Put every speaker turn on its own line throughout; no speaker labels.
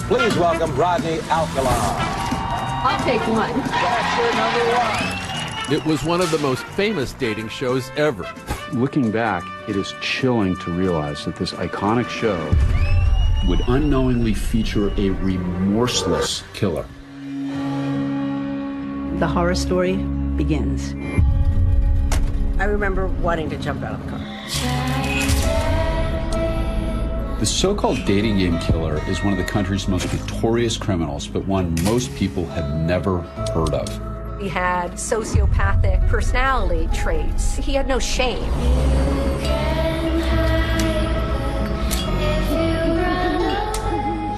Please welcome Rodney Alcala.
I'll take one.
Bachelor number 1.
It was one of the most famous dating shows ever.
Looking back, it is chilling to realize that this iconic show would unknowingly feature a remorseless killer.
The horror story begins.
I remember wanting to jump out of the car.
The so-called dating game killer is one of the country's most notorious criminals, but one most people have never heard of.
He had sociopathic personality traits. He had no shame.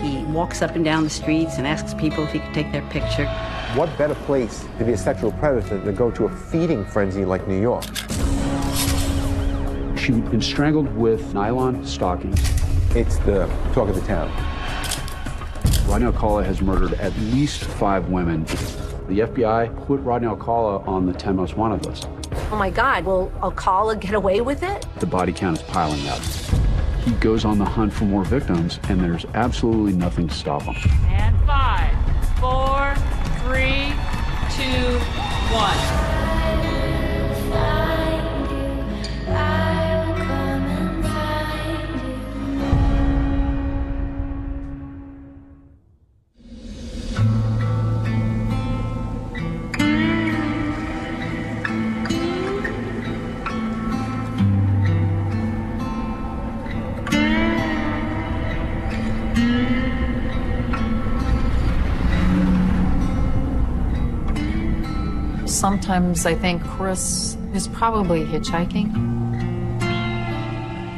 He walks up and down the streets and asks people if he could take their picture.
What better place to be a sexual predator than to go to a feeding frenzy like New York?
She'd been strangled with nylon stockings.
It's the talk of the town.
Rodney Alcala has murdered at least 5 women. The FBI put Rodney Alcala on the 10 most wanted list.
Oh my God, will Alcala get away with it?
The body count is piling up. He goes on the hunt for more victims, and there's absolutely nothing to stop him.
And 5, 4, 3, 2, 1. Sometimes I think Chris is probably hitchhiking,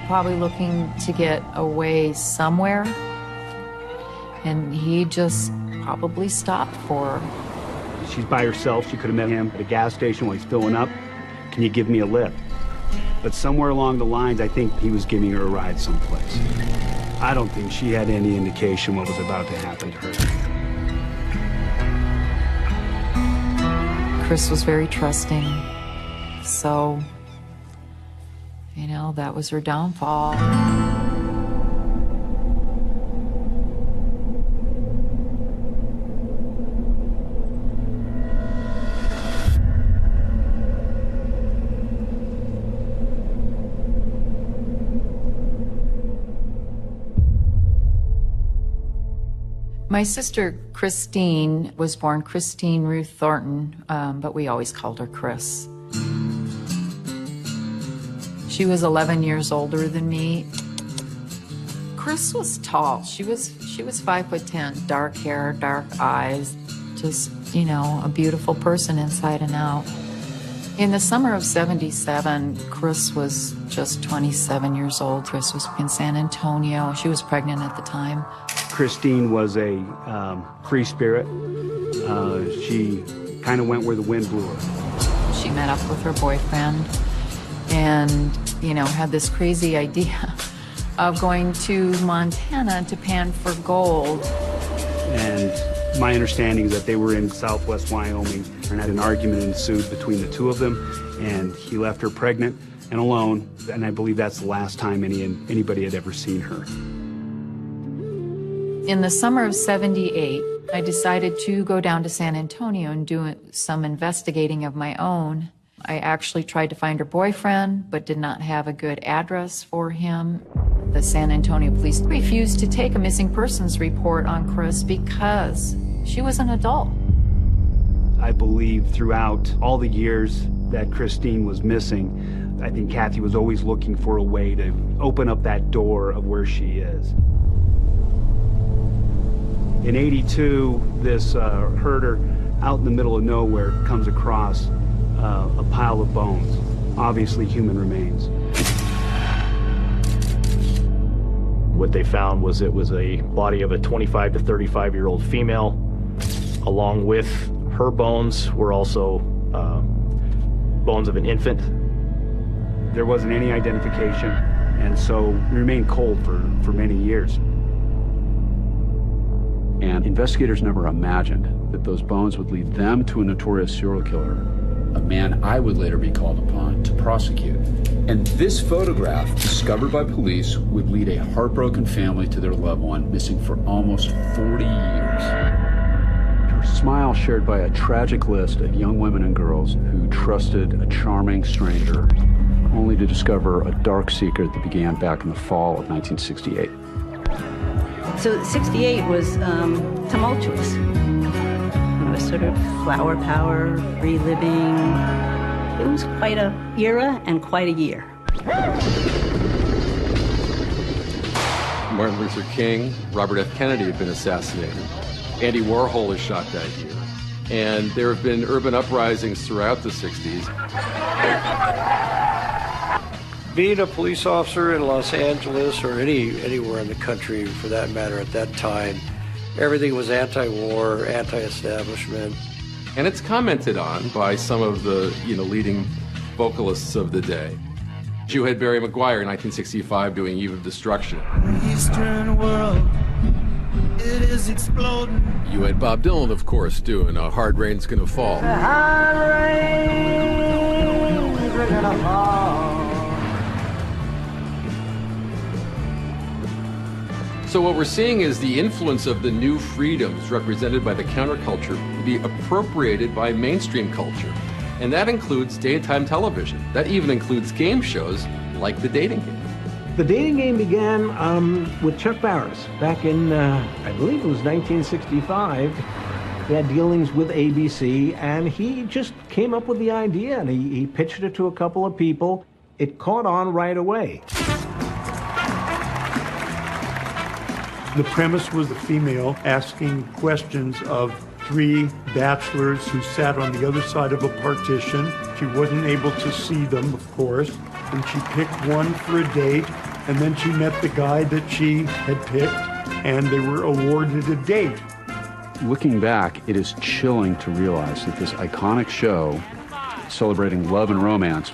probably looking to get away somewhere, and he just probably stopped for her.
She's by herself. She could have met him at a gas station while he's filling up. Can you give me a lift? But somewhere along the lines, I think he was giving her a ride someplace. I don't think she had any indication what was about to happen to her.
Chris was very trusting, so, you know, that was her downfall. My sister, Christine, was born Christine Ruth Thornton, but we always called her Chris. She was 11 years older than me. Chris was tall. She was 5'10", dark hair, dark eyes, just, you know, a beautiful person inside and out. In the summer of '77, Chris was just 27 years old. Chris was in San Antonio. She was pregnant at the time.
Christine was a free spirit. She kind of went where the wind blew her.
She met up with her boyfriend and, you know, had this crazy idea of going to Montana to pan for gold.
And my understanding is that they were in southwest Wyoming and had an argument ensued between the two of them, and he left her pregnant and alone, and I believe that's the last time anybody had ever seen her.
In the summer of '78, I decided to go down to San Antonio and do some investigating of my own. I actually tried to find her boyfriend, but did not have a good address for him. The San Antonio police refused to take a missing persons report on Chris because she was an adult.
I believe throughout all the years that Christine was missing, I think Kathy was always looking for a way to open up that door of where she is. In '82, this herder out in the middle of nowhere comes across a pile of bones, obviously human remains.
What they found was it was a body of a 25 to 35-year-old female. Along with her bones were also bones of an infant.
There wasn't any identification, and so we remained cold for many years.
And investigators never imagined that those bones would lead them to a notorious serial killer a man I would later be called upon to prosecute. And this photograph, discovered by police, would lead a heartbroken family to their loved one, missing for almost 40 years. Her smile shared by a tragic list of young women and girls who trusted a charming stranger, only to discover a dark secret that began back in the fall of 1968.
So 68 was tumultuous. It was sort of flower power, free living. It was quite a era and quite a year.
Martin Luther King, Robert F. Kennedy have been assassinated. Andy Warhol was shot that year. And there have been urban uprisings throughout the 60s.
Being a police officer in Los Angeles or anywhere in the country for that matter at that time, everything was anti-war, anti-establishment.
And it's commented on by some of the leading vocalists of the day. You had Barry McGuire in 1965 doing Eve of Destruction.
The Eastern world, it is exploding.
You had Bob Dylan, of course, doing Hard Rain's Gonna Fall.
Hard rain's gonna fall.
So what we're seeing is the influence of the new freedoms represented by the counterculture be appropriated by mainstream culture. And that includes daytime television. That even includes game shows like The Dating Game.
The Dating Game began with Chuck Barris back in, I believe it was 1965. He had dealings with ABC, and he just came up with the idea, and he pitched it to a couple of people. It caught on right away.
The premise was the female asking questions of three bachelors who sat on the other side of a partition. She wasn't able to see them, of course, and she picked one for a date, and then she met the guy that she had picked, and they were awarded a date.
Looking back, it is chilling to realize that this iconic show, celebrating love and romance,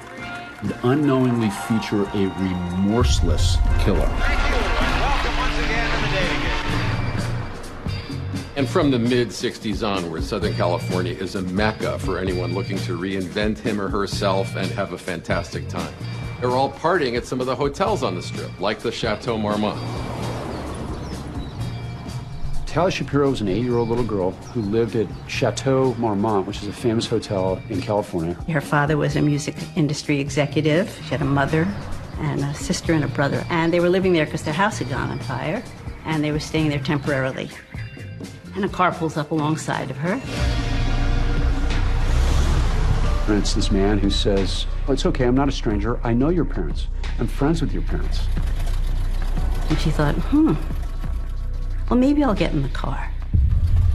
would unknowingly feature a remorseless killer.
And from the mid-60s onward, Southern California is a mecca for anyone looking to reinvent him or herself and have a fantastic time. They're all partying at some of the hotels on the Strip, like the Chateau Marmont.
Tali Shapiro was an 8-year-old little girl who lived at Chateau Marmont, which is a famous hotel in California.
Her father was a music industry executive. She had a mother and a sister and a brother. And they were living there because their house had gone on fire. And they were staying there temporarily. And a car pulls up alongside of her.
And it's this man who says, "Oh, it's okay, I'm not a stranger. I know your parents. I'm friends with your parents."
And she thought, well, maybe I'll get in the car.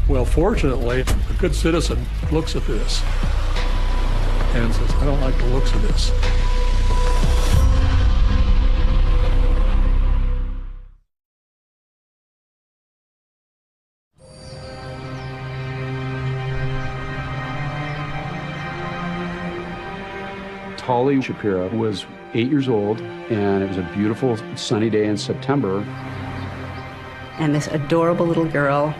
Well, fortunately, a good citizen looks at this and says, I don't like the looks of this.
Tali Shapiro was 8 years old, and it was a beautiful sunny day in September.
And this adorable little girl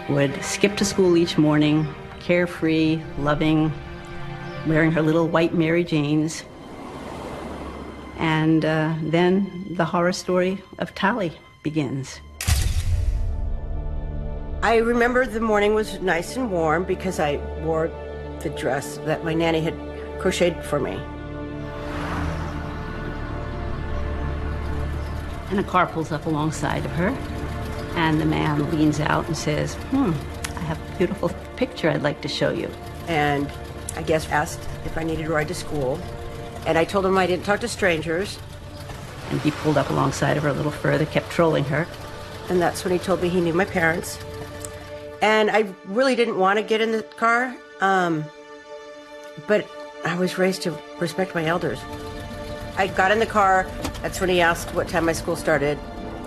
would skip to school each morning, carefree, loving, wearing her little white Mary Janes. And then the horror story of Tali begins.
I remember the morning was nice and warm because I wore the dress that my nanny had crocheted for me.
And a car pulls up alongside of her, and the man leans out and says, I have a beautiful picture I'd like to show you.
And I guess asked if I needed a ride to school. And I told him I didn't talk to strangers.
And he pulled up alongside of her a little further, kept trolling her.
And that's when he told me he knew my parents. And I really didn't want to get in the car, but I was raised to respect my elders. I got in the car, that's when he asked what time my school started,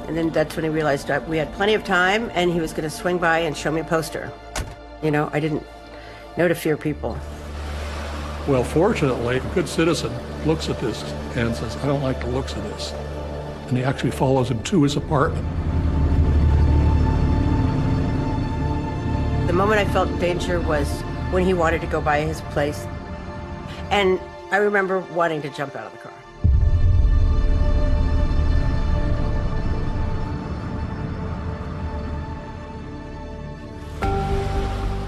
and then that's when he realized we had plenty of time and he was going to swing by and show me a poster. You know, I didn't know to fear people.
Well, fortunately, a good citizen looks at this and says, I don't like the looks of this. And he actually follows him to his apartment.
The moment I felt danger was when he wanted to go by his place. And I remember wanting to jump out of the car.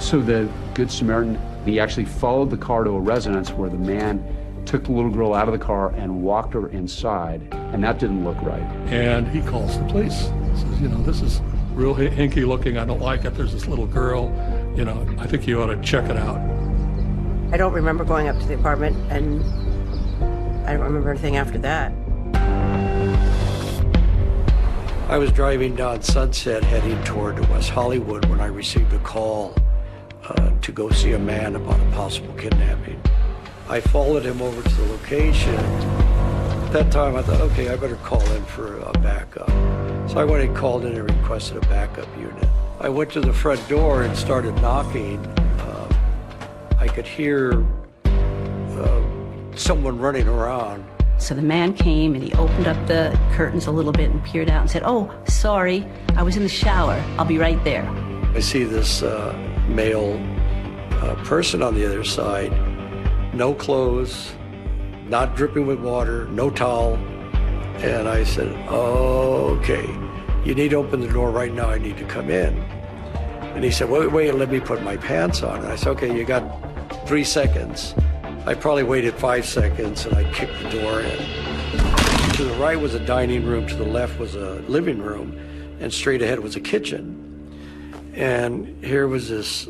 So the Good Samaritan, he actually followed the car to a residence where the man took the little girl out of the car and walked her inside, and that didn't look right.
And he calls the police. He says, you know, this is real hinky looking. I don't like it. There's this little girl. You know, I think you ought to check it out.
I don't remember going up to the apartment, and I don't remember anything after that.
I was driving down Sunset heading toward West Hollywood when I received a call to go see a man about a possible kidnapping. I followed him over to the location. At that time, I thought, okay, I better call in for a backup. So I went and called in and requested a backup unit. I went to the front door and started knocking. I could hear someone running around.
So the man came and he opened up the curtains a little bit and peered out and said, "Oh, sorry, I was in the shower. I'll be right there."
I see this male person on the other side, no clothes, not dripping with water, no towel. And I said, okay, you need to open the door right now. I need to come in. And he said, wait, let me put my pants on. And I said, okay, you got 3 seconds. I probably waited 5 seconds and I kicked the door in. To the right was a dining room, to the left was a living room, and straight ahead was a kitchen. And here was this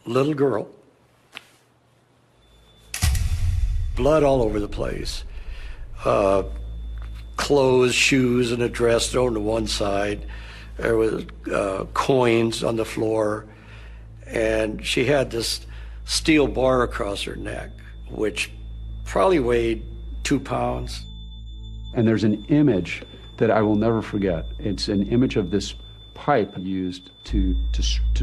little girl, blood all over the place, clothes, shoes, and a dress thrown to one side. There was coins on the floor, and she had this steel bar across her neck, which probably weighed 2 pounds.
And there's an image that I will never forget. It's an image of this pipe used to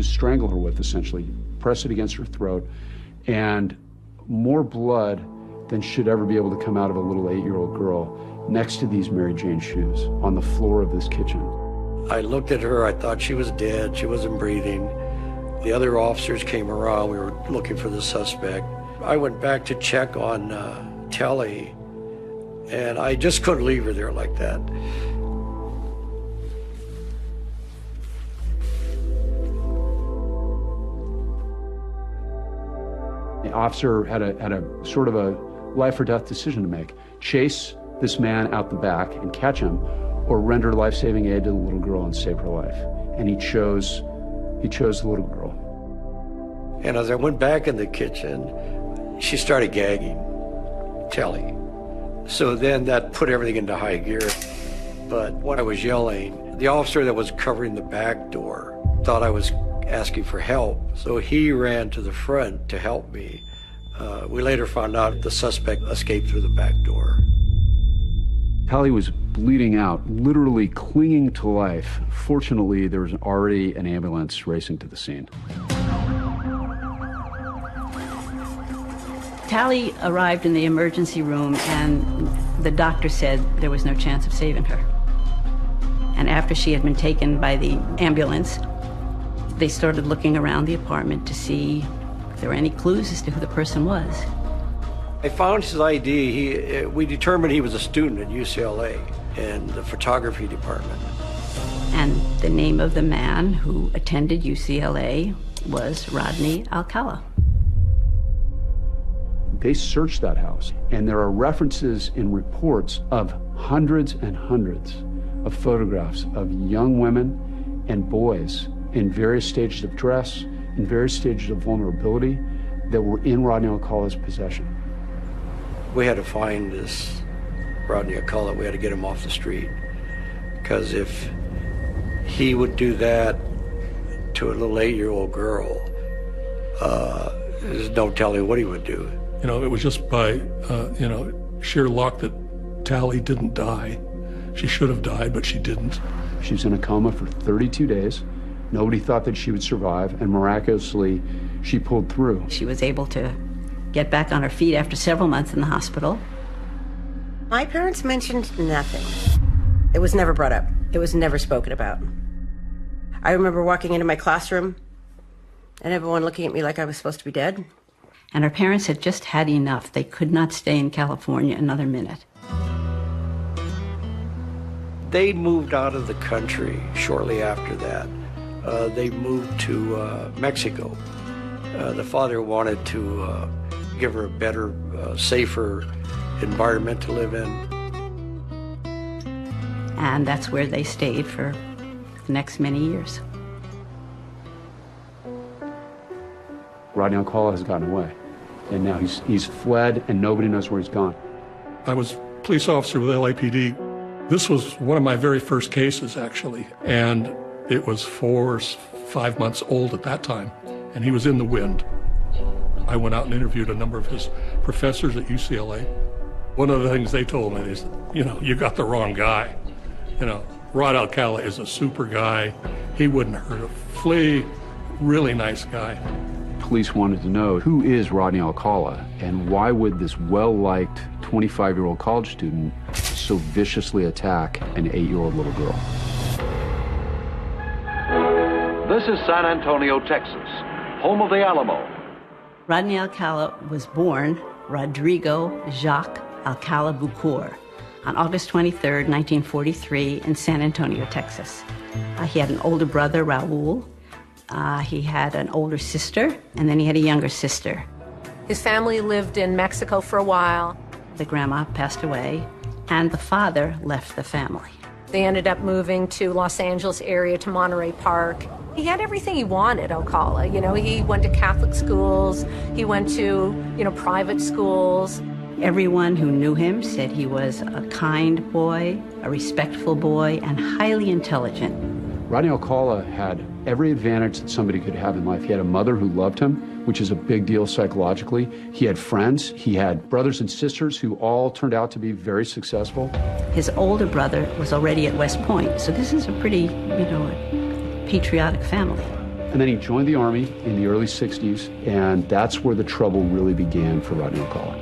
strangle her with, essentially. Press it against her throat, and more blood than should ever be able to come out of a little 8-year-old girl next to these Mary Jane shoes on the floor of this kitchen.
I looked at her, I thought she was dead, she wasn't breathing. The other officers came around, we were looking for the suspect. I went back to check on Telly, and I just couldn't leave her there like that.
The officer had a sort of a life or death decision to make. Chase this man out the back and catch him, or render life-saving aid to the little girl and save her life. And he chose the little girl.
And as I went back in the kitchen, she started gagging, Telly. So then that put everything into high gear. But when I was yelling, the officer that was covering the back door thought I was asking for help. So he ran to the front to help me. We later found out the suspect escaped through the back door.
Telly was bleeding out, literally clinging to life. Fortunately, there was already an ambulance racing to the scene.
Tally arrived in the emergency room, and the doctor said there was no chance of saving her. And after she had been taken by the ambulance, they started looking around the apartment to see if there were any clues as to who the person was.
I found his ID. We determined he was a student at UCLA in the photography department.
And the name of the man who attended UCLA was Rodney Alcala.
They searched that house, and there are references in reports of hundreds and hundreds of photographs of young women and boys in various stages of dress, in various stages of vulnerability that were in Rodney Alcala's possession.
We had to find this Rodney Alcala. We had to get him off the street, because if he would do that to a little 8-year-old girl, there's no telling what he would do.
You know, it was just by, sheer luck that Tally didn't die. She should have died, but she didn't.
She was in a coma for 32 days. Nobody thought that she would survive, and miraculously, she pulled through.
She was able to get back on her feet after several months in the hospital.
My parents mentioned nothing. It was never brought up. It was never spoken about. I remember walking into my classroom and everyone looking at me like I was supposed to be dead.
And her parents had just had enough. They could not stay in California another minute.
They moved out of the country shortly after that. They moved to Mexico. The father wanted to give her a better, safer environment to live in.
And that's where they stayed for the next many years.
Rodney Alcala has gotten away, and now he's fled, and nobody knows where he's gone.
I was police officer with LAPD. This was one of my very first cases, actually, and it was 4 or 5 months old at that time, and he was in the wind. I went out and interviewed a number of his professors at UCLA. One of the things they told me is, you got the wrong guy. Rod Alcala is a super guy. He wouldn't hurt a flea. Really nice guy.
Police wanted to know, who is Rodney Alcala, and why would this well-liked 25-year-old college student so viciously attack an 8-year-old little girl?
This is San Antonio, Texas, home of the Alamo.
Rodney Alcala was born Rodrigo Jacques Alcala Bucor on August 23, 1943, in San Antonio, Texas. He had an older brother, Raul. He had an older sister, and then he had a younger sister.
His family lived in Mexico for a while.
The grandma passed away, and the father left the family.
They ended up moving to Los Angeles area, to Monterey Park. He had everything he wanted, Alcala. He went to Catholic schools. He went to, private schools.
Everyone who knew him said he was a kind boy, a respectful boy, and highly intelligent.
Rodney Alcala had every advantage that somebody could have in life. He had a mother who loved him, which is a big deal psychologically. He had friends. He had brothers and sisters who all turned out to be very successful.
His older brother was already at West Point, so this is a pretty, patriotic family.
And then he joined the Army in the early 60s, and that's where the trouble really began for Rodney Alcala.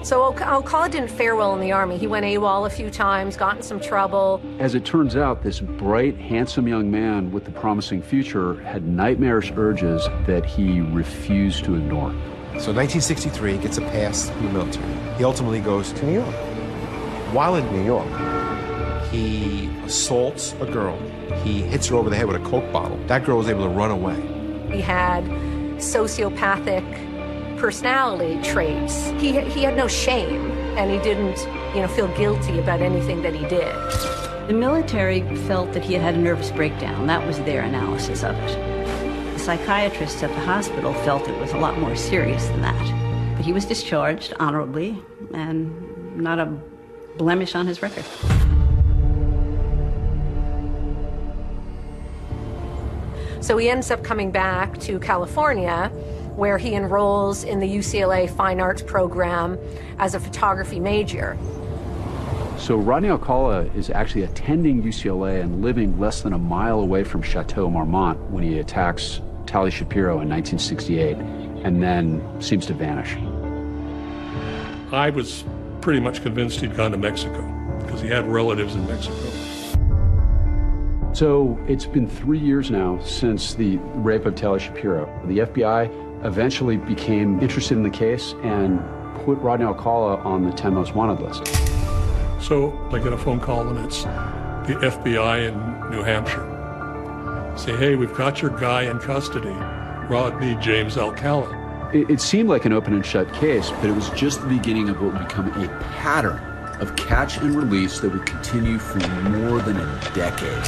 So Alcala didn't fare well in the Army. He went AWOL a few times, got in some trouble.
As it turns out, this bright, handsome young man with the promising future had nightmarish urges that he refused to ignore.
So 1963, he gets a pass from the military. He ultimately goes to New York. While in New York, he assaults a girl. He hits her over the head with a Coke bottle. That girl was able to run away.
He had sociopathic personality traits. He had no shame, and he didn't, feel guilty about anything that he did.
The military felt that he had had a nervous breakdown. That was their analysis of it. The psychiatrists at the hospital felt it was a lot more serious than that. But he was discharged honorably, and not a blemish on his record.
So he ends up coming back to California, where he enrolls in the UCLA Fine Arts program as a photography major.
So Rodney Alcala is actually attending UCLA and living less than a mile away from Chateau Marmont when he attacks Tali Shapiro in 1968, and then seems to vanish.
I was pretty much convinced he'd gone to Mexico because he had relatives in Mexico.
So it's been 3 years now since the rape of Tali Shapiro. The FBI eventually became interested in the case and put Rodney Alcala on the 10 most wanted list.
So I get a phone call, and it's the FBI in New Hampshire. Say, hey, we've got your guy in custody, Rodney James Alcala.
It seemed like an open and shut case, but it was just the beginning of what would become a pattern of catch and release that would continue for more than a decade.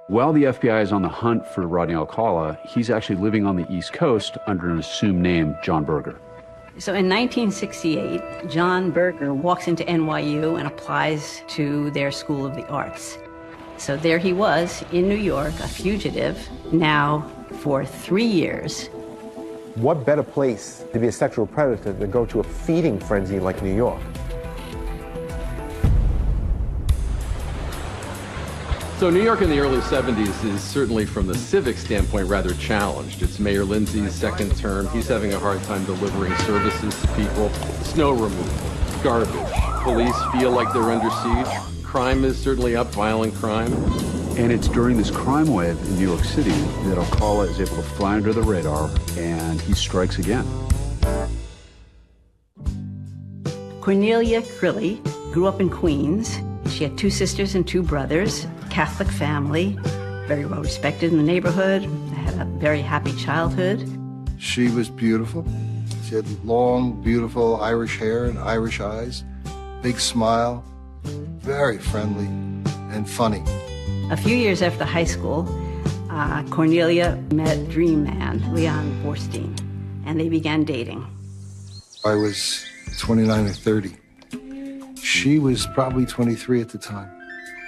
While the FBI is on the hunt for Rodney Alcala, he's actually living on the East Coast under an assumed name, John Berger.
So in 1968, John Berger walks into NYU and applies to their School of the Arts. So there he was in New York, a fugitive, now for 3 years.
What better place to be a sexual predator than go to a feeding frenzy like New York?
So New York in the early 70s is certainly, from the civic standpoint, rather challenged. It's Mayor Lindsay's second term. He's having a hard time delivering services to people. Snow removal, garbage, police feel like they're under siege. Crime is certainly up, violent crime.
And it's during this crime wave in New York City that Alcala is able to fly under the radar, and he strikes again.
Cornelia Crilly grew up in Queens. She had 2 sisters and 2 brothers, Catholic family, very well respected in the neighborhood. They had a very happy childhood.
She was beautiful. She had long, beautiful Irish hair and Irish eyes, big smile, very friendly and funny.
A few years after high school, Cornelia met Dream Man, Leon Borstein, and they began dating.
I was 29 or 30. She was probably 23 at the time.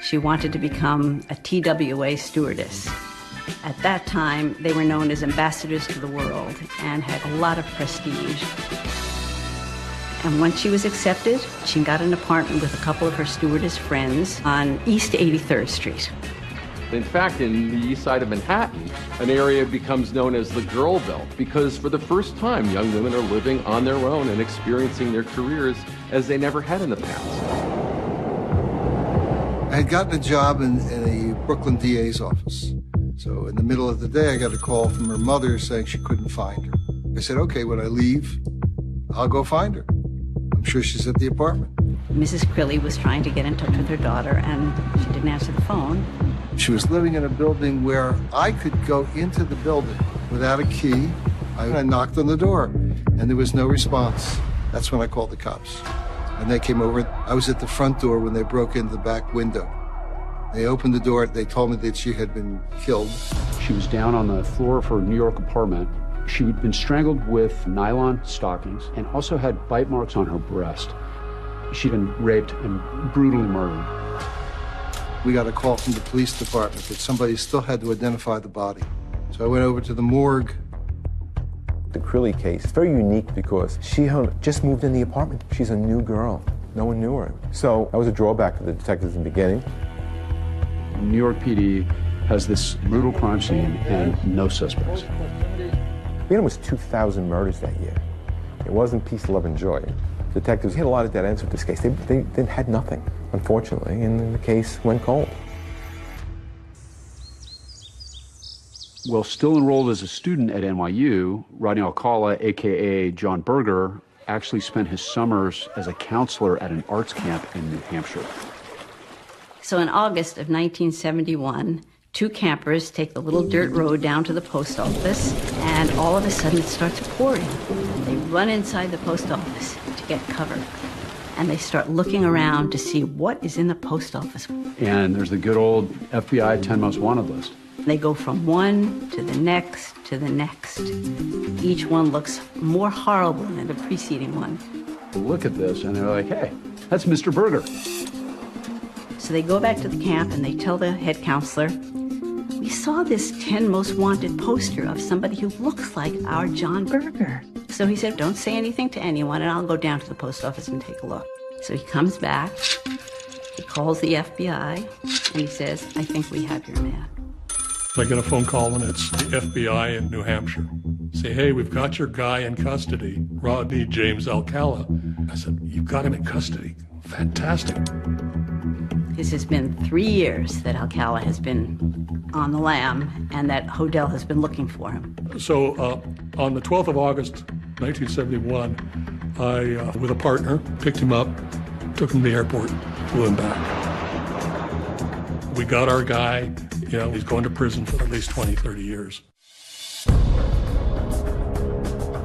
She wanted to become a TWA stewardess. At that time, they were known as ambassadors to the world and had a lot of prestige. And once she was accepted, she got an apartment with a couple of her stewardess friends on East 83rd Street.
In fact, in the east side of Manhattan, an area becomes known as the Girl Belt because for the first time, young women are living on their own and experiencing their careers as they never had in the past.
I had gotten a job in a Brooklyn DA's office. So in the middle of the day, I got a call from her mother saying she couldn't find her. I said, okay, when I leave, I'll go find her. I'm sure she's at the apartment.
Mrs. Crilly was trying to get in touch with her daughter, and she didn't answer the phone.
She was living in a building where I could go into the building without a key. I knocked on the door, and there was no response. That's when I called the cops. And they came over. I was at the front door when they broke into the back window. They opened the door. They told me that she had been killed.
She was down on the floor of her New York apartment. She had been strangled with nylon stockings and also had bite marks on her breast. She'd been raped and brutally murdered.
We got a call from the police department that somebody still had to identify the body. So I went over to the morgue.
The Crilly case is very unique because she had just moved in the apartment. She's a new girl. No one knew her. So that was a drawback for the detectives in the beginning.
New York PD has this brutal crime scene and no suspects.
We had almost 2,000 murders that year. It wasn't peace, love, and joy. Detectives had a lot of dead ends with this case. They had nothing, unfortunately, and the case went cold.
Well, still enrolled as a student at NYU, Rodney Alcala, a.k.a. John Berger, actually spent his summers as a counselor at an arts camp in New Hampshire.
So in August of 1971, 2 campers take the little dirt road down to the post office, and all of a sudden it starts pouring. They run inside the post office to get cover, and they start looking around to see what is in the post office.
And there's the good old FBI 10 Most Wanted list.
They go from one to the next to the next. Each one looks more horrible than the preceding one.
They look at this and they're like, hey, that's Mr. Berger.
So they go back to the camp and they tell the head counselor, we saw this 10 Most Wanted poster of somebody who looks like our John Berger. So he said, don't say anything to anyone and I'll go down to the post office and take a look. So he comes back, he calls the FBI, and he says, I think we have your man.
I get a phone call and it's the FBI in New Hampshire. Say, hey, we've got your guy in custody, Rodney James Alcala. I said, you've got him in custody. Fantastic.
This has been 3 years that Alcala has been on the lam and that Hodel has been looking for him.
So on the 12th of August, 1971, I, with a partner, picked him up, took him to the airport, flew him back. We got our guy. You know, he's going to prison for at least 20, 30 years.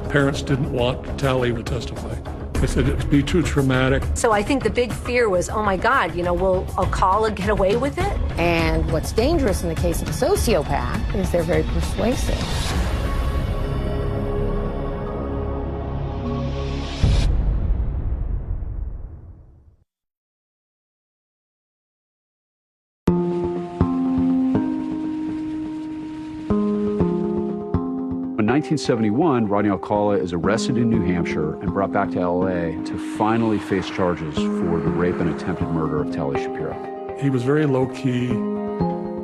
Parents didn't want Tally to testify. They said it would be too traumatic.
So I think the big fear was, oh my God, you know, will Alcala get away with it?
And what's dangerous in the case of a sociopath is they're very persuasive.
In 1971, Rodney Alcala is arrested in New Hampshire and brought back to LA to finally face charges for the rape and attempted murder of Tally Shapiro.
He was very low-key,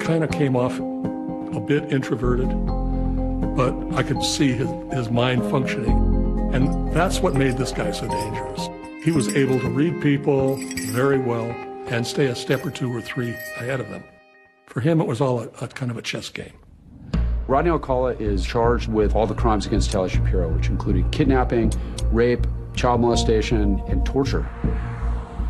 kind of came off a bit introverted, but I could see his mind functioning. And that's what made this guy so dangerous. He was able to read people very well and stay a step or two or three ahead of them. For him, it was all a kind of a chess game.
Rodney Alcala is charged with all the crimes against Tali Shapiro, which included kidnapping, rape, child molestation, and torture.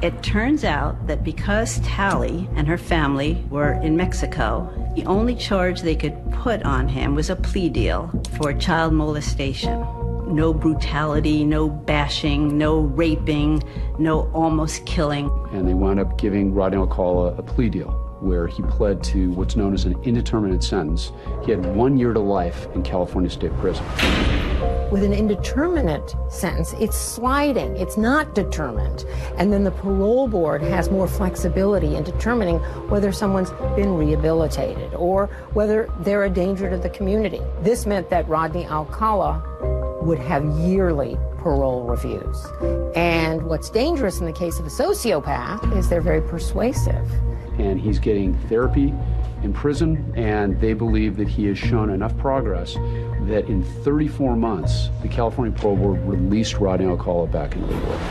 It turns out that because Tali and her family were in Mexico, the only charge they could put on him was a plea deal for child molestation. No brutality, no bashing, no raping, no almost killing.
And they wound up giving Rodney Alcala a plea deal where he pled to what's known as an indeterminate sentence. He had 1 year to life in California State Prison.
With an indeterminate sentence, it's sliding, it's not determined. And then the parole board has more flexibility in determining whether someone's been rehabilitated or whether they're a danger to the community. This meant that Rodney Alcala would have yearly parole reviews. And what's dangerous in the case of a sociopath is they're very persuasive.
And he's getting therapy in prison, and they believe that he has shown enough progress that in 34 months, the California Parole Board released Rodney Alcala back into the world.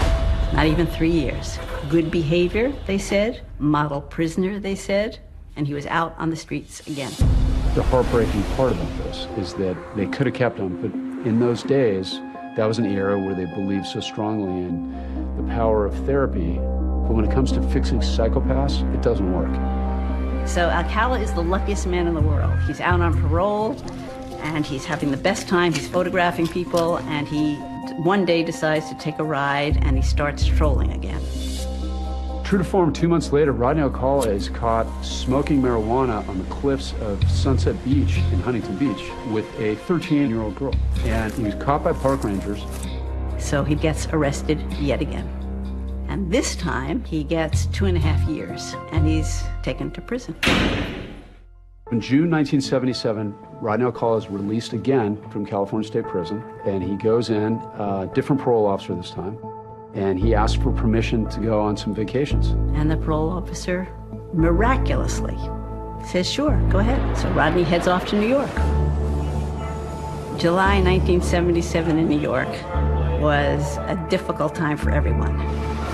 Not even 3 years. Good behavior, they said. Model prisoner, they said. And he was out on the streets again.
The heartbreaking part about this is that they could have kept him, but in those days, that was an era where they believed so strongly in the power of therapy. But when it comes to fixing psychopaths, it doesn't work.
So Alcala is the luckiest man in the world. He's out on parole, and he's having the best time. He's photographing people, and he one day decides to take a ride, and he starts trolling again.
True to form, 2 months later, Rodney Alcala is caught smoking marijuana on the cliffs of Sunset Beach in Huntington Beach with a 13-year-old girl. And he was caught by park rangers.
So he gets arrested yet again. And this time, he gets 2.5 years, and he's taken to prison.
In June 1977, Rodney Alcala is released again from California State Prison, and he goes in, different parole officer this time, and he asks for permission to go on some vacations.
And the parole officer miraculously says, sure, go ahead. So Rodney heads off to New York. July 1977 in New York was a difficult time for everyone.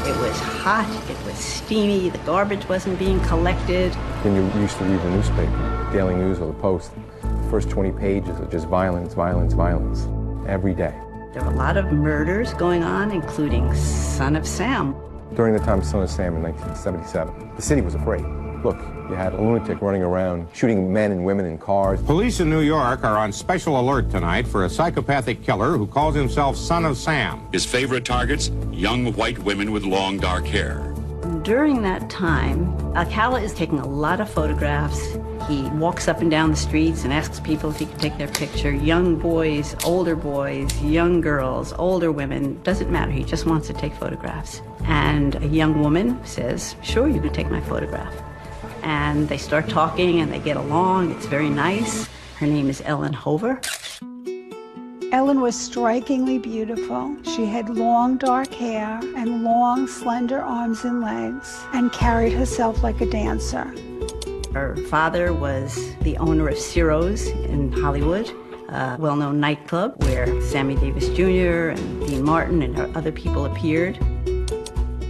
It was hot, it was steamy, the garbage wasn't being collected.
When you used to read the newspaper, Daily News or the Post, the first 20 pages are just violence, violence, violence, every day.
There were a lot of murders going on, including Son of Sam.
During the time of Son of Sam in 1977, the city was afraid. Look, you had a lunatic running around shooting men and women in cars.
Police in New York are on special alert tonight for a psychopathic killer who calls himself Son of Sam.
His favorite targets, young white women with long dark hair.
During that time, Alcala is taking a lot of photographs. He walks up and down the streets and asks people if he can take their picture. Young boys, young girls, older women, doesn't matter. He just wants to take photographs. And a young woman says, sure, you can take my photograph. And they start talking and they get along. It's very nice. Her name is Ellen Hover.
Ellen was strikingly beautiful. She had long dark hair and long slender arms and legs and carried herself like a dancer.
Her father was the owner of Ciro's in Hollywood, a well-known nightclub where Sammy Davis Jr. and Dean Martin and other people appeared.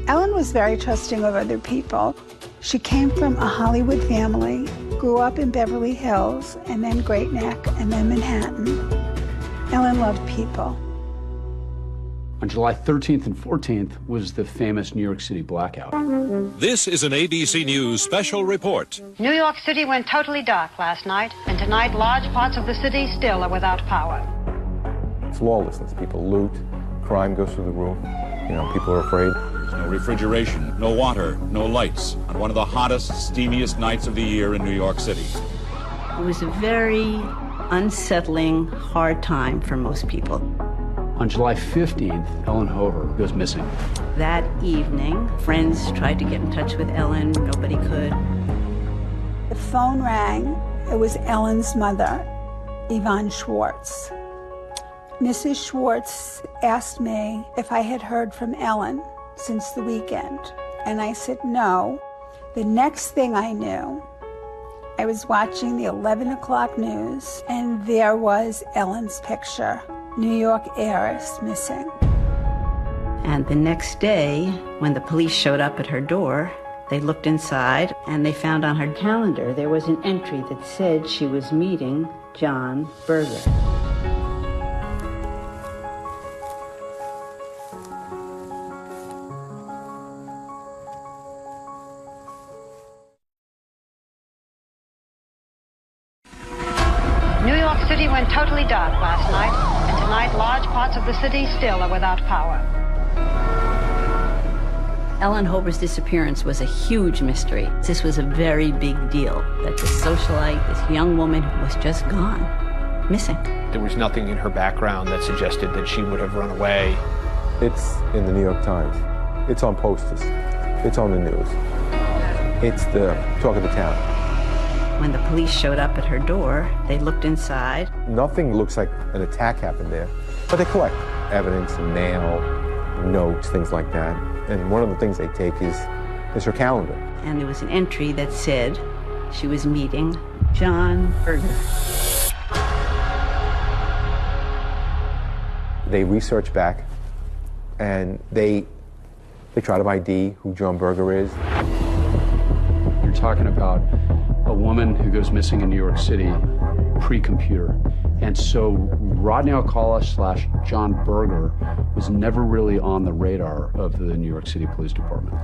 Ellen was very trusting of other people. She came from a Hollywood family, grew up in Beverly Hills, and then Great Neck, and then Manhattan. Ellen loved people.
On July 13th and 14th was the famous New York City blackout.
This is an ABC News special report.
New York City went totally dark last night, and tonight large parts of the city still are without power.
It's lawlessness. People loot, crime goes through the roof. You know, people are afraid.
There's no refrigeration, no water, no lights on one of the hottest, steamiest nights of the year in New York City.
It was a very unsettling, hard time for most people.
On July 15th, Ellen Hover goes missing.
That evening, friends tried to get in touch with Ellen. Nobody could.
The phone rang. It was Ellen's mother, Yvonne Schwartz. Mrs. Schwartz asked me if I had heard from Ellen since the weekend, and I said no. The next thing I knew, I was watching the 11 o'clock news, and there was Ellen's picture, New York heiress missing.
And the next day, when the police showed up at her door, they looked inside and they found on her calendar there was an entry that said she was meeting John Berger.
New York City went totally dark last night, and tonight large parts of the city still are without power.
Ellen Hover's disappearance was a huge mystery. This was a very big deal, that this socialite, this young woman, was just gone, missing.
There was nothing in her background that suggested that she would have run away.
It's in the New York Times. It's on posters. It's on the news. It's the talk of the town.
When the police showed up at her door, they looked inside.
Nothing looks like an attack happened there, but they collect evidence, mail, notes, things like that. And one of the things they take is her calendar.
And there was an entry that said she was meeting John Berger.
They research back, and they try to ID who John Berger is.
You're talking about a woman who goes missing in New York City pre-computer. And so Rodney Alcala / John Berger was never really on the radar of the New York City Police Department.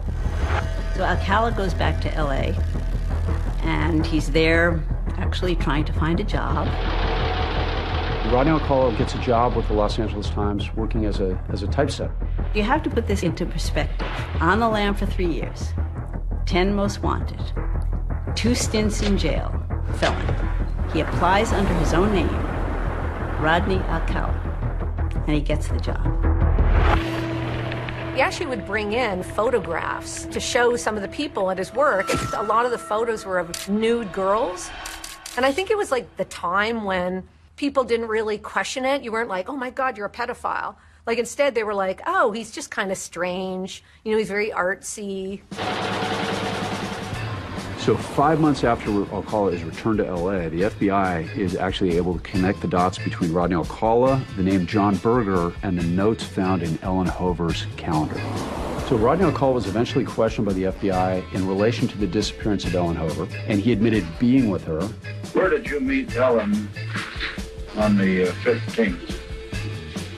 So Alcala goes back to LA, and he's there actually trying to find a job.
Rodney Alcala gets a job with the Los Angeles Times working as a typesetter.
You have to put this into perspective. On the lam for 3 years, 10 most wanted, 2 stints in jail, felon. He applies under his own name, Rodney Alcala, and he gets the job.
He actually would bring in photographs to show some of the people at his work. A lot of the photos were of nude girls. And I think it was like the time when people didn't really question it. You weren't like, oh my God, you're a pedophile. Like instead they were like, oh, he's just kind of strange. You know, he's very artsy.
So 5 months after Alcala is returned to LA, the FBI is actually able to connect the dots between Rodney Alcala, the name John Berger, and the notes found in Ellen Hover's calendar. So Rodney Alcala was eventually questioned by the FBI in relation to the disappearance of Ellen Hover, and he admitted being with her.
Where did you meet Ellen on the 15th?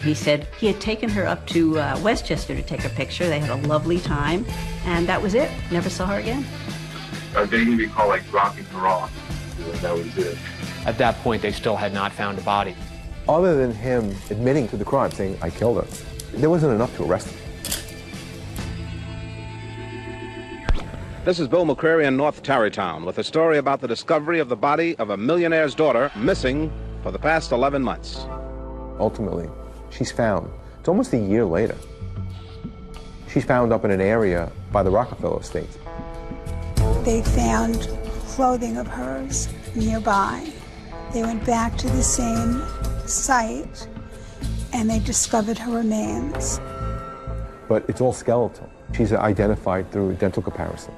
He said he had taken her up to Westchester to take a picture. They had a lovely time, and that was it. Never saw her again.
They even be called like rocking her off. That was it.
At that point, they still had not found a body.
Other than him admitting to the crime, saying, I killed her, there wasn't enough to arrest him.
This is Bill McCreary in North Tarrytown with a story about the discovery of the body of a millionaire's daughter missing for the past 11 months.
Ultimately, she's found. It's almost a year later. She's found up in an area by the Rockefeller estate.
They found clothing of hers nearby. They went back to the same site and they discovered her remains.
But it's all skeletal. She's identified through dental comparison.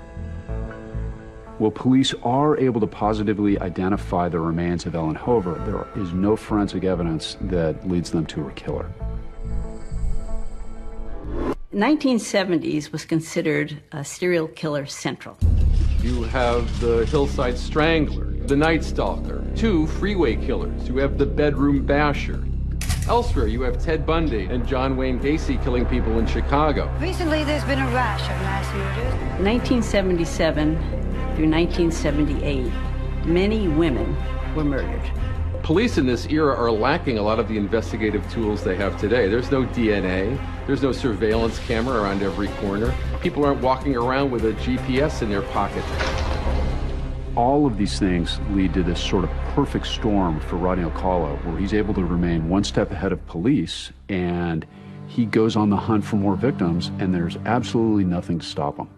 Well, police are able to positively identify the remains of Ellen Hover. There is no forensic evidence that leads them to her killer.
1970s was considered a serial killer central.
You have the Hillside Strangler, the Night Stalker, 2 freeway killers. You have the Bedroom Basher. Elsewhere, you have Ted Bundy and John Wayne Gacy killing people in Chicago.
Recently, there's been a rash of mass murders.
1977 through 1978, many women were murdered.
Police in this era are lacking a lot of the investigative tools they have today. There's no DNA. There's no surveillance camera around every corner. People aren't walking around with a GPS in their pocket.
All of these things lead to this sort of perfect storm for Rodney Alcala, where he's able to remain one step ahead of police, and he goes on the hunt for more victims, and there's absolutely nothing to stop him.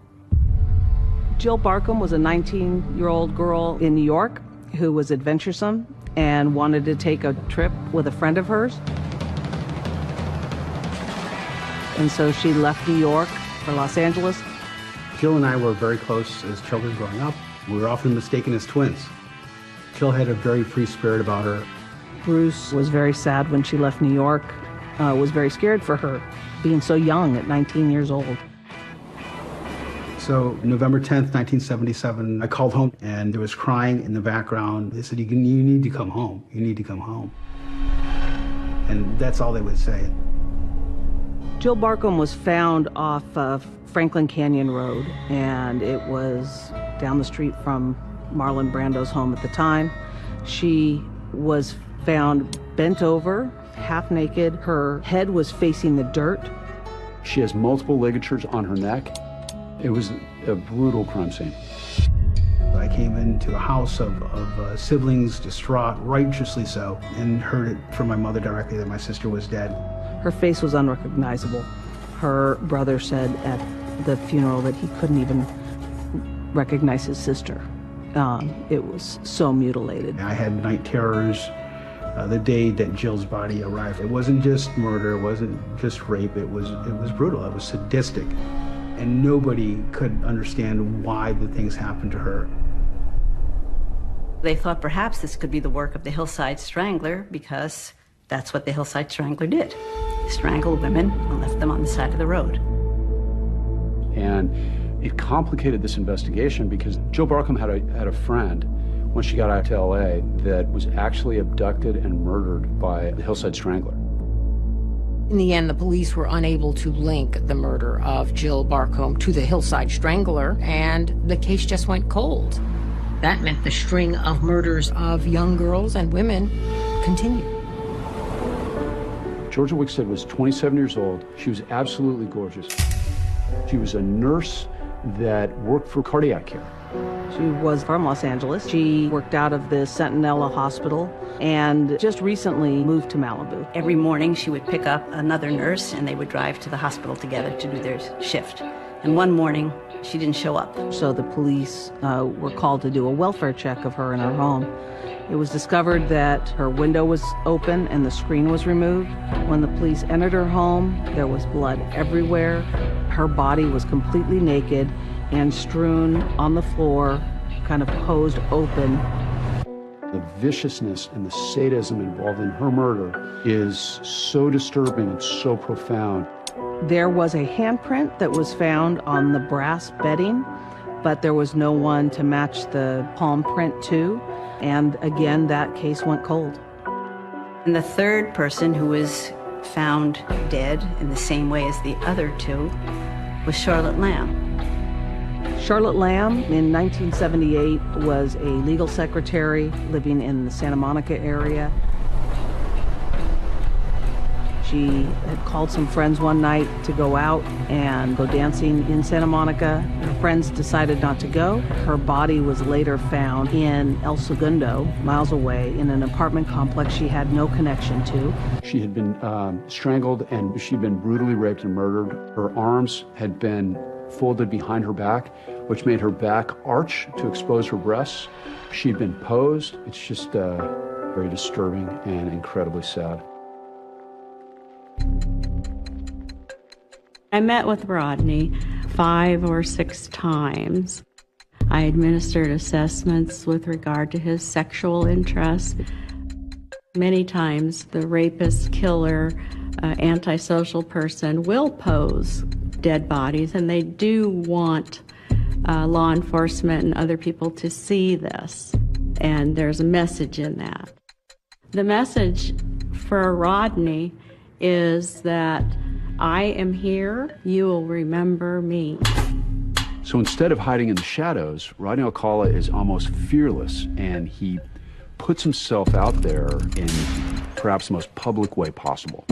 Jill Barkham was a 19-year-old girl in New York who was adventuresome and wanted to take a trip with a friend of hers. And so she left New York for Los Angeles.
Jill and I were very close as children growing up. We were often mistaken as twins. Jill had a very free spirit about her.
Bruce was very sad when she left New York. was very scared for her, being so young at 19 years old.
So November 10th, 1977, I called home and there was crying in the background. They said, you need to come home. You need to come home. And that's all they would say.
Jill Barcombe was found off of Franklin Canyon Road, and it was down the street from Marlon Brando's home at the time. She was found bent over, half naked. Her head was facing the dirt.
She has multiple ligatures on her neck. It was a brutal crime scene.
I came into a house of siblings, distraught, righteously so, and heard it from my mother directly that my sister was dead.
Her face was unrecognizable. Her brother said at the funeral that he couldn't even recognize his sister. It was so mutilated.
I had night terrors the day that Jill's body arrived. It wasn't just murder, it wasn't just rape, it was brutal, it was sadistic. And nobody could understand why the things happened to her.
They thought perhaps this could be the work of the Hillside Strangler because that's what the Hillside Strangler did. He strangled women and left them on the side of the road.
And it complicated this investigation because Jill Barcombe had a friend when she got out to LA that was actually abducted and murdered by the Hillside Strangler.
In the end, the police were unable to link the murder of Jill Barcombe to the Hillside Strangler, and the case just went cold. That meant the string of murders of young girls and women continued.
Georgia Wickstead was 27 years old. She was absolutely gorgeous. She was a nurse that worked for cardiac care.
She was from Los Angeles. She worked out of the Centinela Hospital and just recently moved to Malibu.
Every morning she would pick up another nurse and they would drive to the hospital together to do their shift. And one morning she didn't show up.
So the police were called to do a welfare check of her in her home. It was discovered that her window was open and the screen was removed. When the police entered her home, there was blood everywhere. Her body was completely naked and strewn on the floor, kind of posed open.
The viciousness and the sadism involved in her murder is so disturbing and so profound.
There was a handprint that was found on the brass bedding, but there was no one to match the palm print to. And again, that case went cold.
And the third person who was found dead in the same way as the other two was Charlotte Lamb.
Charlotte Lamb, in 1978, was a legal secretary living in the Santa Monica area. She had called some friends one night to go out and go dancing in Santa Monica. Her friends decided not to go. Her body was later found in El Segundo, miles away, in an apartment complex she had no connection to.
She had been strangled and she'd been brutally raped and murdered. Her arms had been folded behind her back, which made her back arch to expose her breasts. She'd been posed. It's just very disturbing and incredibly sad.
I met with Rodney 5 or 6 times. I administered assessments with regard to his sexual interests. Many times the rapist, killer, antisocial person will pose dead bodies, and they do want law enforcement and other people to see this. And there's a message in that. The message for Rodney is that I am here, you will remember me.
So instead of hiding in the shadows, Rodney Alcala is almost fearless, and he puts himself out there in perhaps the most public way possible.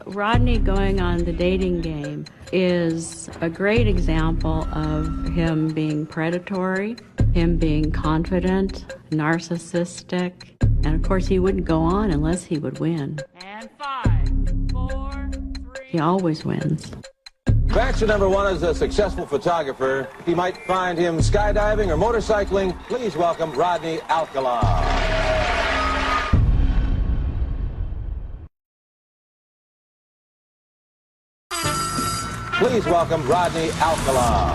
Rodney going on the dating game is a great example of him being predatory, him being confident, narcissistic, and of course he wouldn't go on unless he would win.
And 5, 4, 3.
He always wins.
Factor number 1 is a successful photographer. He might find him skydiving or motorcycling. Please welcome Rodney Alcala. Please welcome Rodney Alcala.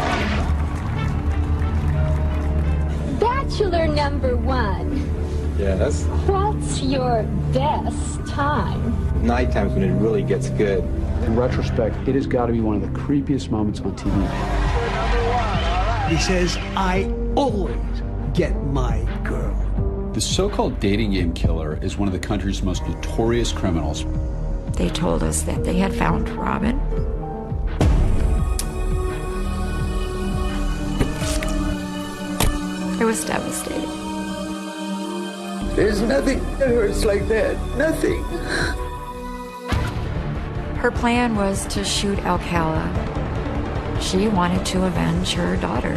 Bachelor number 1. Yes.
What's your best time?
Night times when it really gets good.
In retrospect, it has got to be one of the creepiest moments on TV.
He says, I always get my girl.
The so-called dating game killer is one of the country's most notorious criminals.
They told us that they had found Robin. It was devastating.
There's nothing that hurts like that. Nothing.
Her plan was to shoot Alcala. She wanted to avenge her daughter.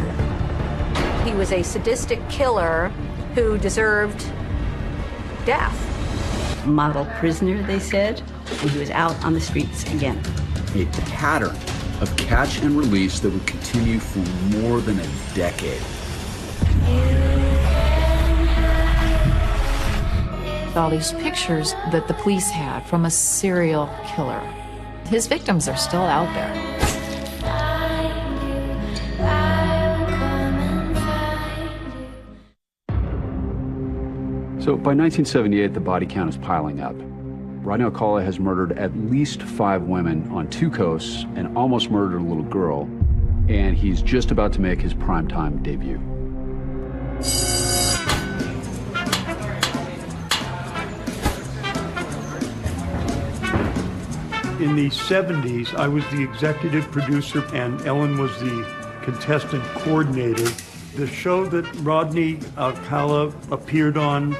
He was a sadistic killer who deserved death.
Model prisoner, they said, and he was out on the streets again.
A pattern of catch and release that would continue for more than a decade.
All these pictures that the police had from a serial killer. His victims are still out there.
So by 1978, the body count is piling up. Rodney Alcala has murdered at least 5 women on 2 coasts and almost murdered a little girl, and he's just about to make his primetime debut.
In the 70s, I was the executive producer and Ellen was the contestant coordinator. The show that Rodney Alcala appeared on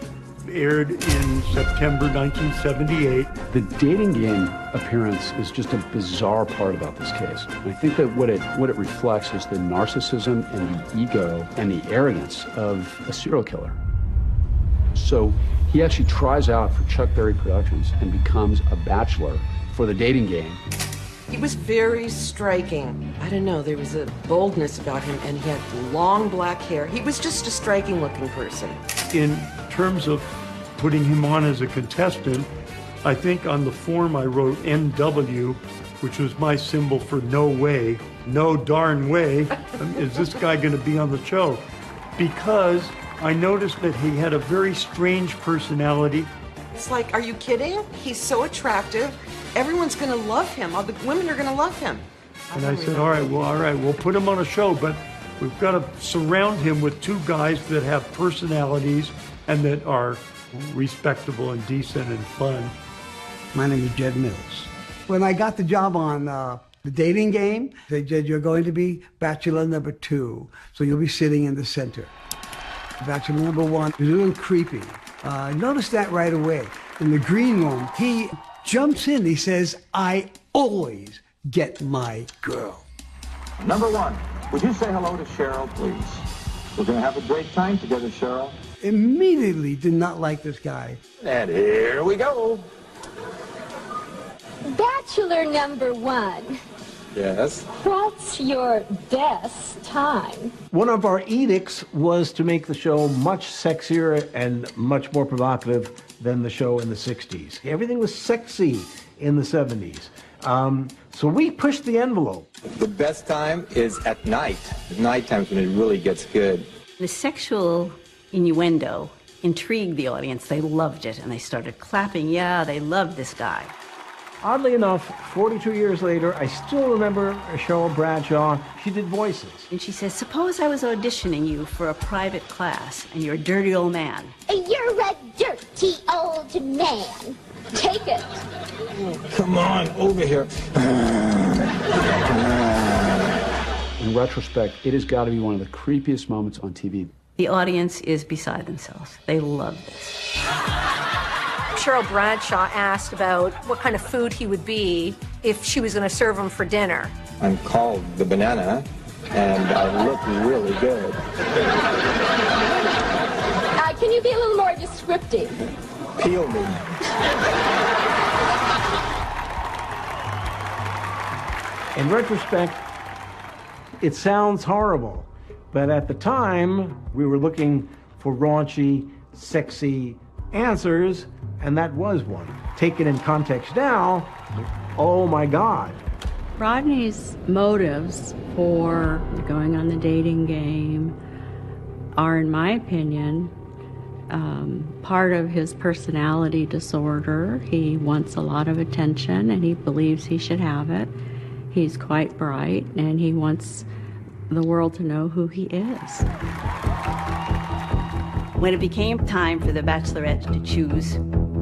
aired in September 1978.
The dating game appearance is just a bizarre part about this case. I think that what it reflects is the narcissism and the ego and the arrogance of a serial killer. So he actually tries out for Chuck Berry Productions and becomes a bachelor for the dating game.
He was very striking. I don't know, there was a boldness about him, and he had long black hair. He was just a striking looking person.
In terms of putting him on as a contestant, I think on the form I wrote NW, which was my symbol for no way, no darn way, is this guy going to be on the show? Because I noticed that he had a very strange personality.
It's like, are you kidding? He's so attractive. Everyone's going to love him. All the women are going to love him.
And I said, all right, we'll put him on a show, but we've got to surround him with 2 guys that have personalities and that are respectable and decent and fun.
My name is Jed Mills. When I got the job on the dating game, they said, you're going to be bachelor number 2, so you'll be sitting in the center. Bachelor number 1 is a little creepy. Notice that right away. In the green room, he jumps in. He says, I always get my girl.
Number 1, would you say hello to Cheryl, please? We're going to have a great time together, Cheryl.
Immediately did not like this guy.
And here we go.
Bachelor number 1.
Yes.
What's your best time?
One of our edicts was to make the show much sexier and much more provocative than the show in the 60s. Everything was sexy in the 70s. So we pushed the envelope.
The best time is at night. Night times when it really gets good.
The sexual innuendo intrigued the audience. They loved it, and they started clapping. Yeah, they loved this guy.
Oddly enough, 42 years later, I still remember Cheryl Bradshaw. She did voices.
And she says, suppose I was auditioning you for a private class, and you're a dirty old man.
You're a dirty old man. Take it.
Come on, over here.
In retrospect, it has got to be one of the creepiest moments on TV.
The audience is beside themselves. They love this.
Cheryl Bradshaw asked about what kind of food he would be if she was going to serve him for dinner.
I'm called the banana, and I look really good.
Can you be a little more descriptive?
Peel me.
In retrospect, it sounds horrible, but at the time, we were looking for raunchy, sexy answers, and that was one. Taken in context now, oh my God.
Rodney's motives for going on the dating game are, in my opinion, part of his personality disorder. He wants a lot of attention and he believes he should have it. He's quite bright and he wants the world to know who he is.
When it became time for the Bachelorette to choose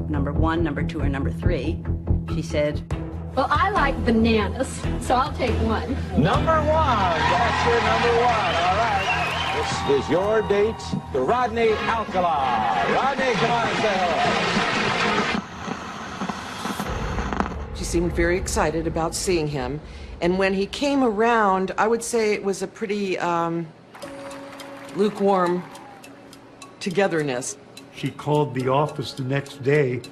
number 1, number 2, or number 3, she said,
Well, I like bananas, so I'll take 1.
Number 1. That's your number 1. All right. This is your date to Rodney Alcala. Rodney, come on and say hello.
She seemed very excited about seeing him. And when he came around, I would say it was a pretty lukewarm togetherness.
She called the office the next day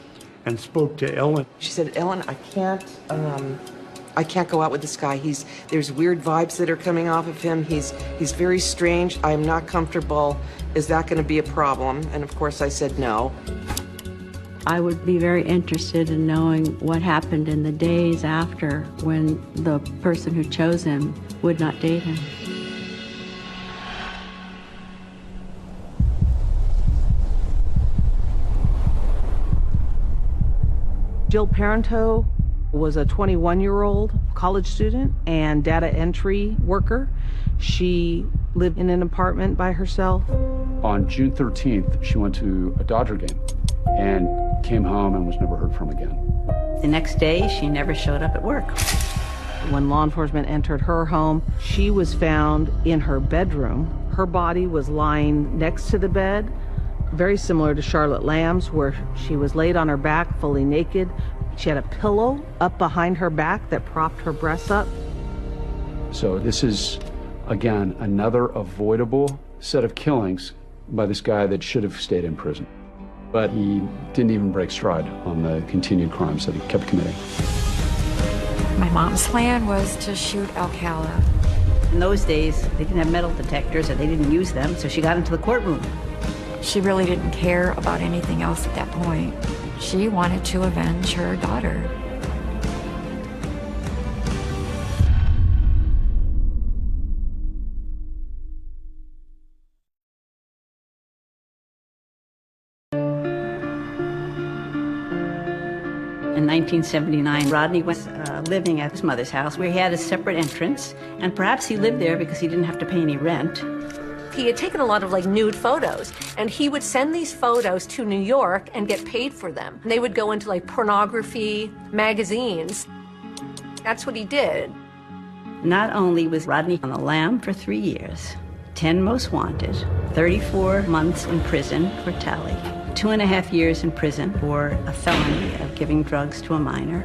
and spoke to Ellen.
She said, Ellen, I can't go out with this guy. There's weird vibes that are coming off of him. He's very strange. I'm not comfortable. Is that going to be a problem? And of course I said no.
I would be very interested in knowing what happened in the days after when the person who chose him would not date him.
Jill Parento was a 21-year-old college student and data entry worker. She lived in an apartment by herself.
On June 13th, she went to a Dodger game and came home and was never heard from again.
The next day, she never showed up at work.
When law enforcement entered her home, she was found in her bedroom. Her body was lying next to the bed, very similar to Charlotte Lamb's, where she was laid on her back, fully naked. She had a pillow up behind her back that propped her breasts up.
So this is, again, another avoidable set of killings by this guy that should have stayed in prison. But he didn't even break stride on the continued crimes that he kept committing.
My mom's plan was to shoot Alcala.
In those days, they didn't have metal detectors, or they didn't use them, so she got into the courtroom.
She really didn't care about anything else at that point. She wanted to avenge her daughter.
In 1979, Rodney was living at his mother's house, where he had a separate entrance, and perhaps he lived there because he didn't have to pay any rent.
He had taken a lot of nude photos, and he would send these photos to New York and get paid for them. And they would go into pornography magazines. That's what he did.
Not only was Rodney on the lam for 3 years, 10 most wanted, 34 months in prison for tally, 2.5 years in prison for a felony of giving drugs to a minor.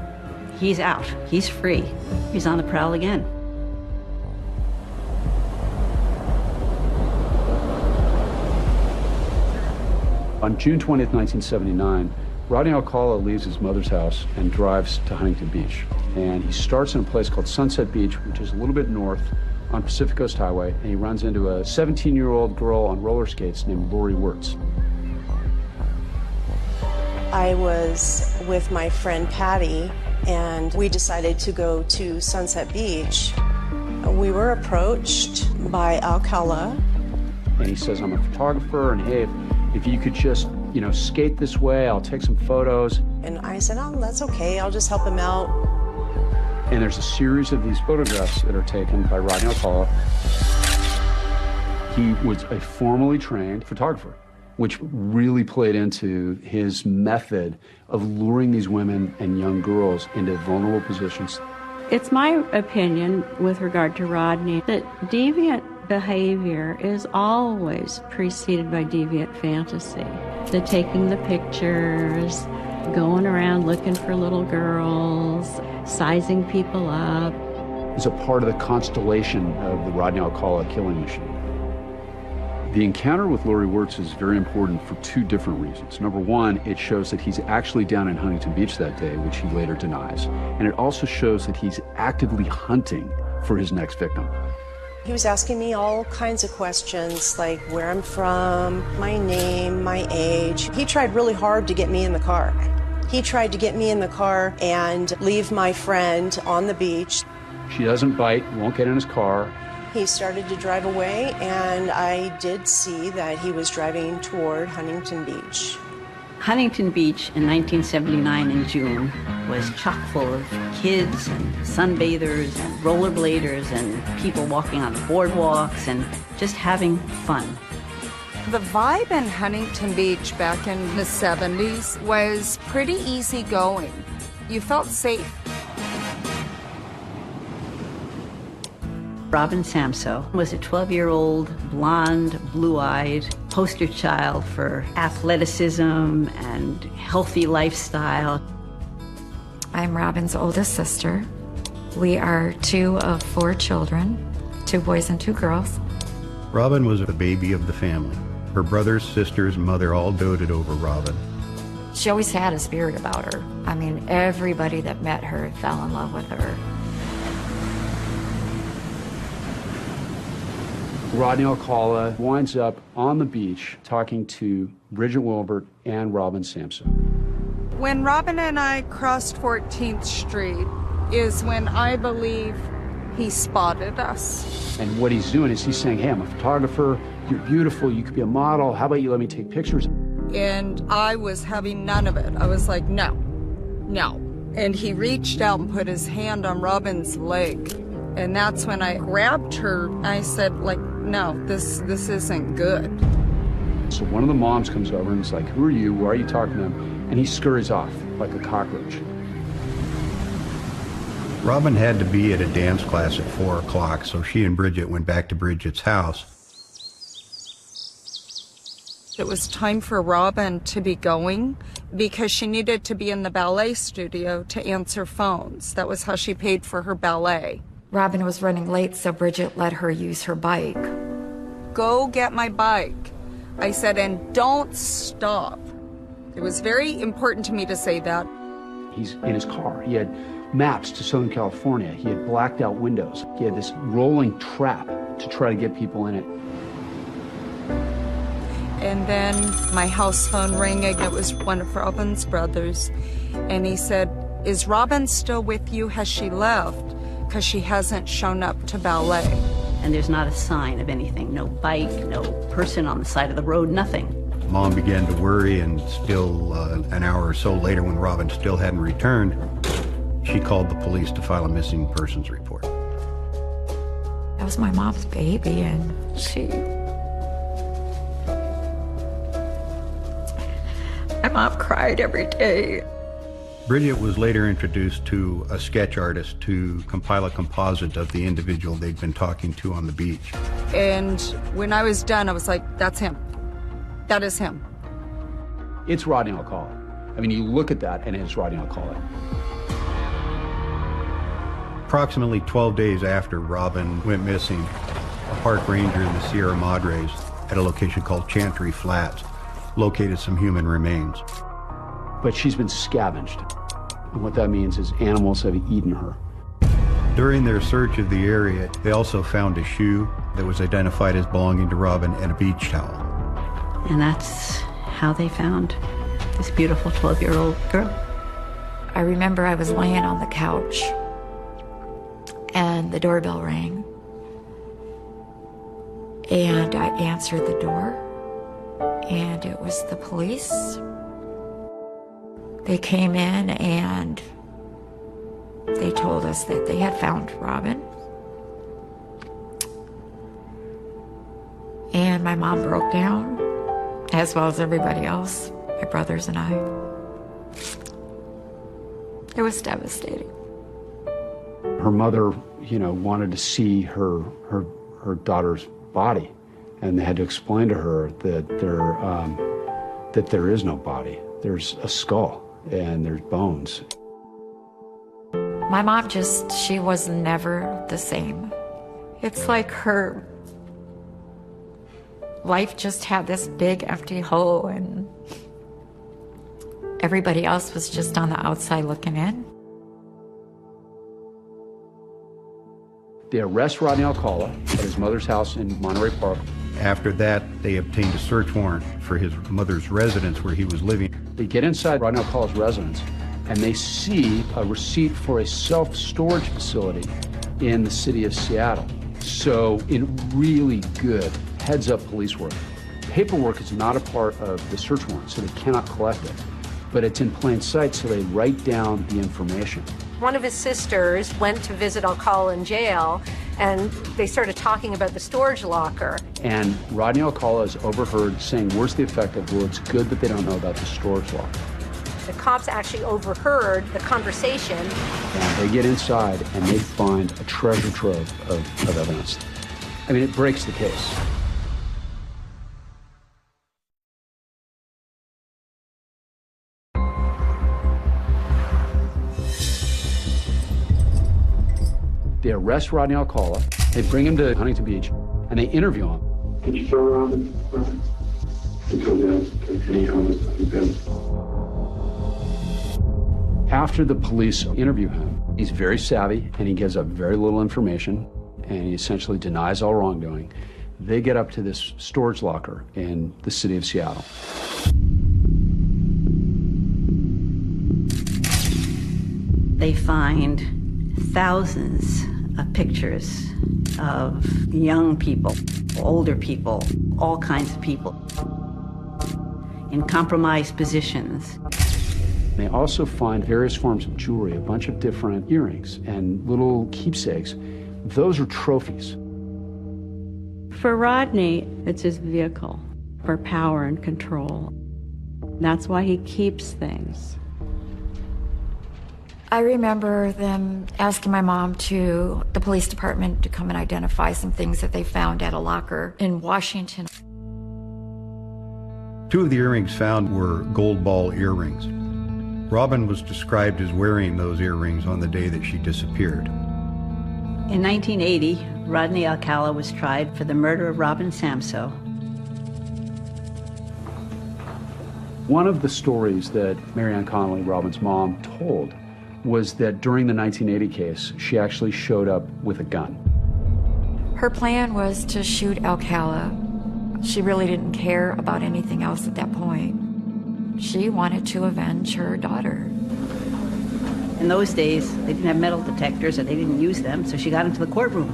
He's out. He's free. He's on the prowl again.
On June 20th, 1979, Rodney Alcala leaves his mother's house and drives to Huntington Beach. And he starts in a place called Sunset Beach, which is a little bit north on Pacific Coast Highway, and he runs into a 17-year-old girl on roller skates named Lori Wirtz.
I was with my friend Patty, and we decided to go to Sunset Beach. We were approached by Alcala.
And he says, I'm a photographer, and hey, if you could just, skate this way, I'll take some photos.
And I said, oh, that's okay, I'll just help him out.
And there's a series of these photographs that are taken by Rodney Alcala. He was a formally trained photographer, which really played into his method of luring these women and young girls into vulnerable positions.
It's my opinion with regard to Rodney that deviant behavior is always preceded by deviant fantasy. The taking the pictures, going around looking for little girls, sizing people up.
It's a part of the constellation of the Rodney Alcala killing machine. The encounter with Lori Wirtz is very important for 2 different reasons. Number one, it shows that he's actually down in Huntington Beach that day, which he later denies. And it also shows that he's actively hunting for his next victim.
He was asking me all kinds of questions, like where I'm from, my name, my age. He tried really hard to get me in the car. He tried to get me in the car and leave my friend on the beach.
She doesn't bite, won't get in his car.
He started to drive away, and I did see that he was driving toward Huntington Beach.
Huntington Beach in 1979 in June was chock full of kids and sunbathers and rollerbladers and people walking on the boardwalks and just having fun.
The vibe in Huntington Beach back in the 70s was pretty easygoing. You felt safe.
Robin Samsoe was a 12-year-old, blonde, blue-eyed poster child for athleticism and healthy lifestyle.
I'm Robin's oldest sister. We are 2 of 4 children, 2 boys and 2 girls.
Robin was the baby of the family. Her brothers, sisters, and mother all doted over Robin.
She always had a spirit about her. I mean, everybody that met her fell in love with her.
Rodney Alcala winds up on the beach talking to Bridget Wilbert and Robin Samsoe.
When Robin and I crossed 14th Street is when I believe he spotted us.
And what he's doing is he's saying, hey, I'm a photographer, you're beautiful, you could be a model, how about you let me take pictures?
And I was having none of it. I was like, no, no. And he reached out and put his hand on Robin's leg. And that's when I grabbed her. I said, like, no, this isn't good.
So one of the moms comes over and is like, who are you? Why are you talking to him? And he scurries off like a cockroach.
Robin had to be at a dance class at 4 o'clock, so she and Bridget went back to Bridget's house.
It was time for Robin to be going because she needed to be in the ballet studio to answer phones. That was how she paid for her ballet.
Robin was running late, so Bridget let her use her bike.
Go get my bike. I said, and don't stop. It was very important to me to say that.
He's in his car. He had maps to Southern California. He had blacked out windows. He had this rolling trap to try to get people in it.
And then my house phone rang, and it was one of Robin's brothers. And he said, is Robin still with you? Has she left? Because she hasn't shown up to ballet.
And there's not a sign of anything. No bike, no person on the side of the road, nothing.
Mom began to worry, and still an hour or so later, when Robin still hadn't returned, she called the police to file a missing persons report.
That was my mom's baby, and she... My mom cried every day.
Bridget was later introduced to a sketch artist to compile a composite of the individual they'd been talking to on the beach.
And when I was done, I was like, that's him. That is him.
It's Rodney Alcala. I mean, you look at that and it's Rodney Alcala.
Approximately 12 days after Robin went missing, a park ranger in the Sierra Madres at a location called Chantry Flats located some human remains.
But she's been scavenged. And what that means is animals have eaten her.
During their search of the area, they also found a shoe that was identified as belonging to Robin and a beach towel.
And that's how they found this beautiful 12-year-old girl.
I remember I was laying on the couch and the doorbell rang. And I answered the door, and it was the police. They came in and they told us that they had found Robin. And my mom broke down, as well as everybody else, my brothers and I. It was devastating.
Her mother, wanted to see her daughter's body, and they had to explain to her that there is no body. There's a skull and there's bones.
My mom she was never the same. It's like her life just had this big empty hole, and everybody else was just on the outside looking in.
They arrest Rodney Alcala at his mother's house in Monterey Park.
After that, they obtained a search warrant for his mother's residence where he was living.
They get inside Rodney Alcala's residence, and they see a receipt for a self-storage facility in the city of Seattle. So in really good heads-up police work, paperwork is not a part of the search warrant, so they cannot collect it. But it's in plain sight, so they write down the information.
One of his sisters went to visit Alcala in jail, and they started talking about the storage locker.
And Rodney Alcala is overheard saying words to the effect of, well, it's good that they don't know about the storage locker.
The cops actually overheard the conversation.
And they get inside and they find a treasure trove of evidence. I mean, it breaks the case. They arrest Rodney Alcala, they bring him to Huntington Beach, and they interview him.
Can you turn around and go down? Any comments?
After the police interview him, he's very savvy and he gives up very little information and he essentially denies all wrongdoing. They get up to this storage locker in the city of Seattle.
They find thousands of pictures of young people, older people, all kinds of people in compromised positions.
They also find various forms of jewelry, a bunch of different earrings and little keepsakes. Those are trophies.
For Rodney, it's his vehicle for power and control. That's why he keeps things.
I remember them asking my mom to the police department to come and identify some things that they found at a locker in Washington.
2 of the earrings found were gold ball earrings. Robin was described as wearing those earrings on the day that she disappeared.
In 1980, Rodney Alcala was tried for the murder of Robin Samsoe.
One of the stories that Marianne Connolly, Robin's mom, told was that during the 1980 case, she actually showed up with a gun.
Her plan was to shoot Alcala. She really didn't care about anything else at that point. She wanted to avenge her daughter.
In those days, they didn't have metal detectors or they didn't use them, so she got into the courtroom.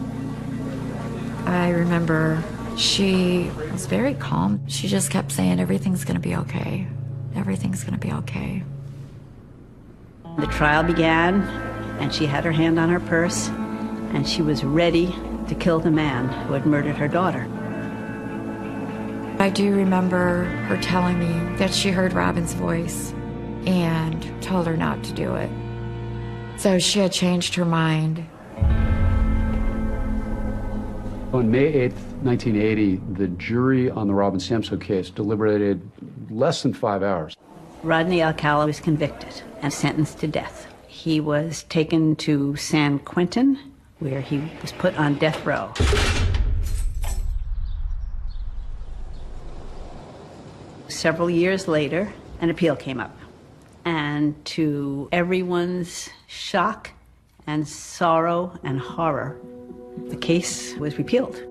I remember she was very calm. She just kept saying, everything's gonna be okay. Everything's gonna be okay.
The trial began, and she had her hand on her purse, and she was ready to kill the man who had murdered her daughter.
I do remember her telling me that she heard Robin's voice and told her not to do it. So she had changed her mind.
On May 8th, 1980, the jury on the Robin Samsoe case deliberated less than 5 hours.
Rodney Alcala was convicted and sentenced to death. He was taken to San Quentin, where he was put on death row. Several years later, an appeal came up. And to everyone's shock and sorrow and horror, the case was repealed.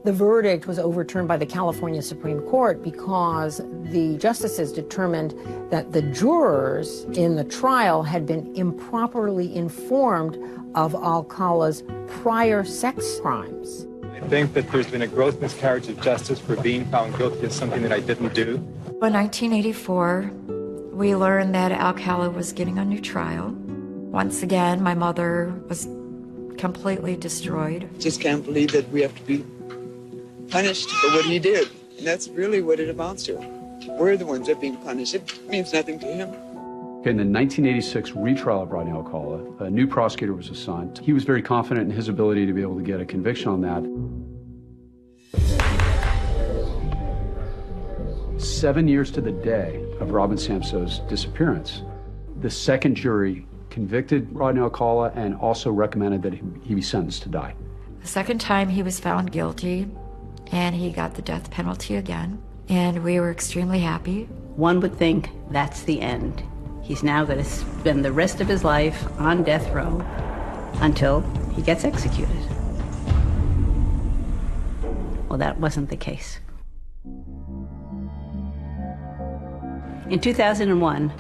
The verdict was overturned by the California Supreme Court because the justices determined that the jurors in the trial had been improperly informed of Alcala's prior sex crimes.
I think that there's been a gross miscarriage of justice for being found guilty of something that I didn't do.
In 1984, we learned that Alcala was getting a new trial. Once again, my mother was completely destroyed.
Just can't believe that we have to be punished for what he did. And that's really what it amounts to. We're the ones that are being punished. It means nothing to him.
In the 1986 retrial of Rodney Alcala, a new prosecutor was assigned. He was very confident in his ability to be able to get a conviction on that. 7 years to the day of Robin Samsoe's disappearance, the second jury convicted Rodney Alcala and also recommended that he be sentenced to die.
The second time he was found guilty, and he got the death penalty again, and we were extremely happy.
One would think that's the end. He's now going to spend the rest of his life on death row until he gets executed. Well, that wasn't the case. In 2001,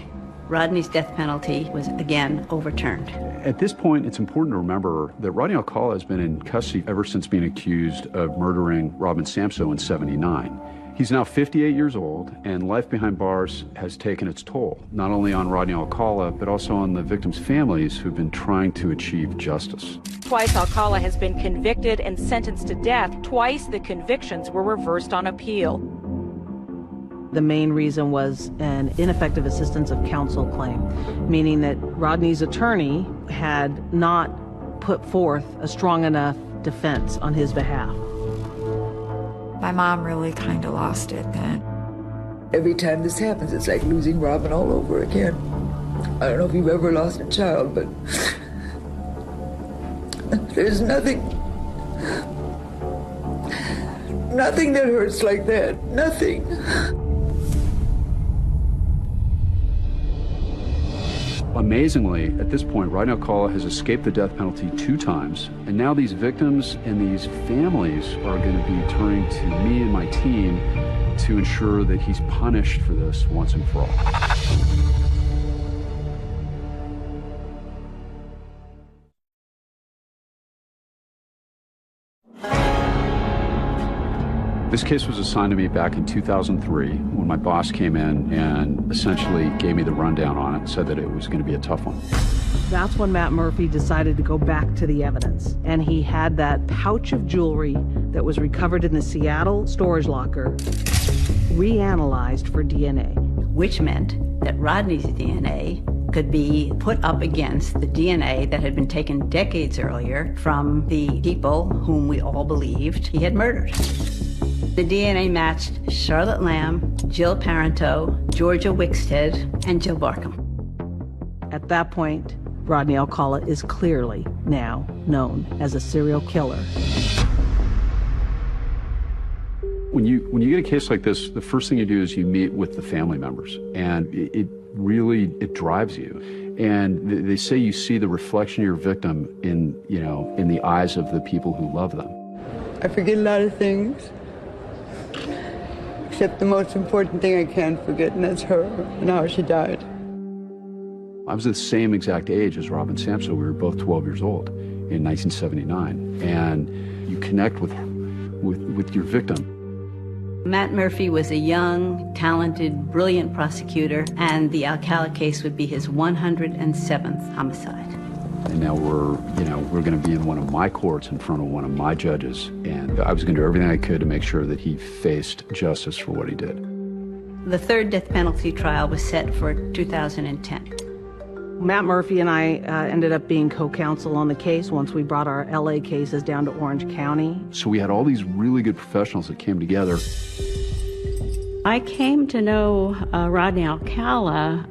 Rodney's death penalty was again overturned.
At this point, it's important to remember that Rodney Alcala has been in custody ever since being accused of murdering Robin Samsoe in '79. He's now 58 years old, and life behind bars has taken its toll, not only on Rodney Alcala, but also on the victims' families who've been trying to achieve justice.
Twice Alcala has been convicted and sentenced to death. Twice the convictions were reversed on appeal.
The main reason was an ineffective assistance of counsel claim, meaning that Rodney's attorney had not put forth a strong enough defense on his behalf.
My mom really kind of lost it then.
Every time this happens, it's like losing Robin all over again. I don't know if you've ever lost a child, but there's nothing that hurts like that. Nothing.
Amazingly, at this point, Rodney Alcala has escaped the death penalty 2 times, and now these victims and these families are going to be turning to me and my team to ensure that he's punished for this once and for all. This case was assigned to me back in 2003 when my boss came in and essentially gave me the rundown on it and said that it was going to be a tough one.
That's when Matt Murphy decided to go back to the evidence. And he had that pouch of jewelry that was recovered in the Seattle storage locker reanalyzed for DNA.
Which meant that Rodney's DNA could be put up against the DNA that had been taken decades earlier from the people whom we all believed he had murdered. The DNA matched Charlotte Lamb, Jill Parenteau, Georgia Wickstead, and Jill Barkham.
At that point, Rodney Alcala is clearly now known as a serial killer.
When you get a case like this, the first thing you do is you meet with the family members, and it really drives you. And they say you see the reflection of your victim in the eyes of the people who love them.
I forget a lot of things, except the most important thing I can't forget, and that's her and how she died.
I was the same exact age as Robin Samsoe. We were both 12 years old in 1979, and you connect with your victim.
Matt Murphy was a young, talented, brilliant prosecutor, and the Alcala case would be his 107th homicide.
And now we're going to be in one of my courts in front of one of my judges, and I was going to do everything I could to make sure that he faced justice for what he did.
The third death penalty trial was set for 2010.
Matt Murphy and I ended up being co-counsel on the case once we brought our LA cases down to Orange County.
So we had all these really good professionals that came together.
I came to know Rodney Alcala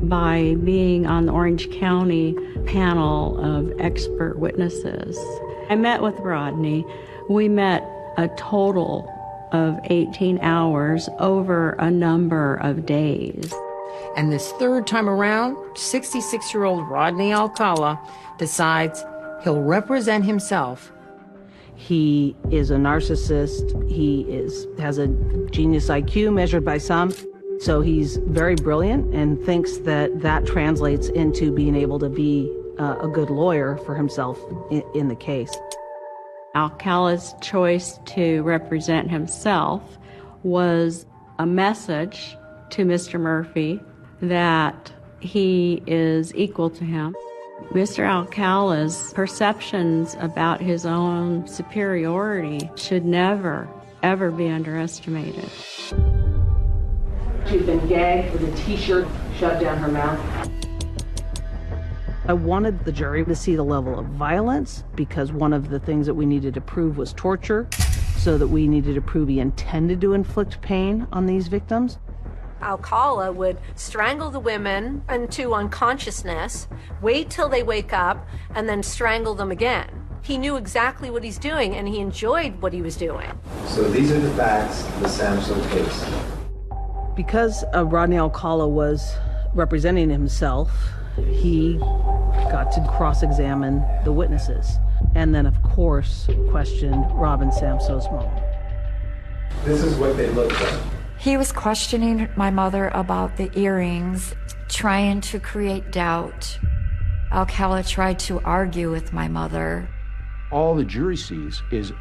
by being on the Orange County panel of expert witnesses. I met with Rodney. We met a total of 18 hours over a number of days.
And this third time around, 66-year-old Rodney Alcala decides he'll represent himself.
He is a narcissist. He has a genius IQ measured by some. So he's very brilliant and thinks that translates into being able to be a good lawyer for himself in the case.
Alcala's choice to represent himself was a message to Mr. Murphy that he is equal to him. Mr. Alcala's perceptions about his own superiority should never, ever be underestimated.
She'd been gagged with a t-shirt shoved down her mouth. I wanted the jury to see the level of violence because one of the things that we needed to prove was torture, so that we needed to prove he intended to inflict pain on these victims.
Alcala would strangle the women into unconsciousness, wait till they wake up, and then strangle them again. He knew exactly what he's doing, and he enjoyed what he was doing.
So these are the facts of the Samsoe case.
Because Rodney Alcala was representing himself, he got to cross-examine the witnesses. And then, of course, questioned Robin Samsoe's mom.
This is what they look like.
He was questioning my mother about the earrings. trying to create doubt. Alcala tried to argue with my mother.
All the jury sees is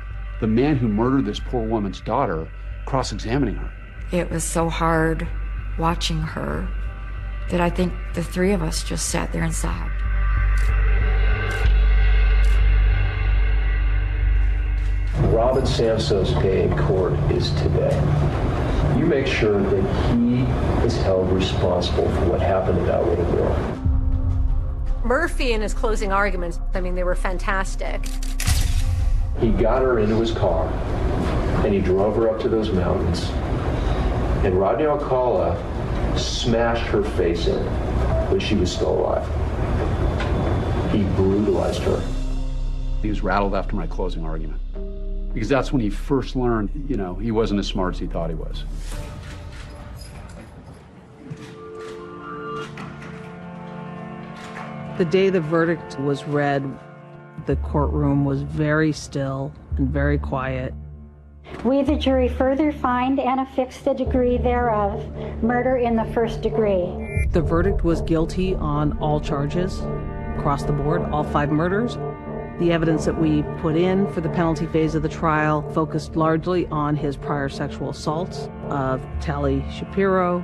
the man who murdered this poor woman's daughter cross-examining her.
It was so hard watching her that I think the three of us just sat there and sobbed.
Robin Samso's day in court is today. You make sure that he is held responsible for what happened to that little girl.
Murphy in his closing arguments, I mean, they were fantastic.
He got her into his car, and he drove her up to those mountains. And Rodney Alcala smashed her face in when she was still alive. He brutalized her.
He was rattled after my closing argument, because that's when he first learned, he wasn't as smart as he thought he was.
The day the verdict was read, the courtroom was very still and very quiet.
We, the jury, further find and affix the degree thereof, murder in the first degree.
The verdict was guilty on all charges, across the board, all 5 murders. The evidence that we put in for the penalty phase of the trial focused largely on his prior sexual assaults of Tali Shapiro.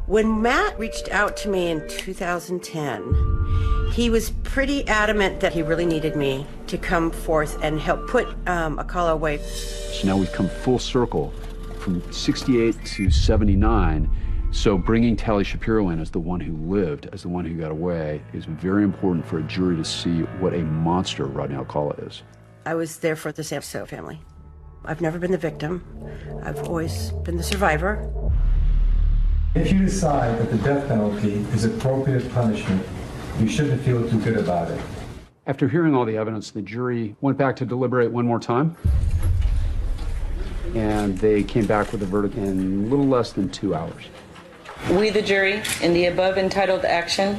When Matt reached out to me in 2010, he was pretty adamant that he really needed me to come forth and help put Alcala away.
So now we've come full circle from 68 to 79. So bringing Tali Shapiro in as the one who lived, as the one who got away, is very important for a jury to see what a monster Rodney Alcala is.
I was there for the Samso family. I've never been the victim. I've always been the survivor.
If you decide that the death penalty is appropriate punishment, you shouldn't feel too good about it.
After hearing all the evidence, the jury went back to deliberate one more time, and they came back with a verdict in a little less than 2 hours.
We, the jury, in the above entitled action,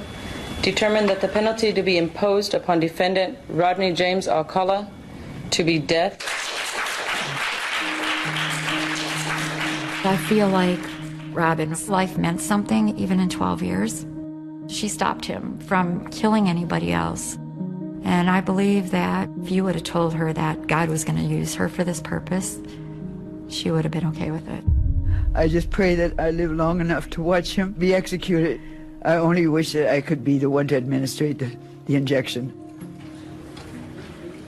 determine that the penalty to be imposed upon defendant Rodney James Alcala to be death.
I feel like Robin's life meant something, even in 12 years. She stopped him from killing anybody else. And I believe that if you would have told her that God was going to use her for this purpose, she would have been okay with it.
I just pray that I live long enough to watch him be executed. I only wish that I could be the one to administrate the injection.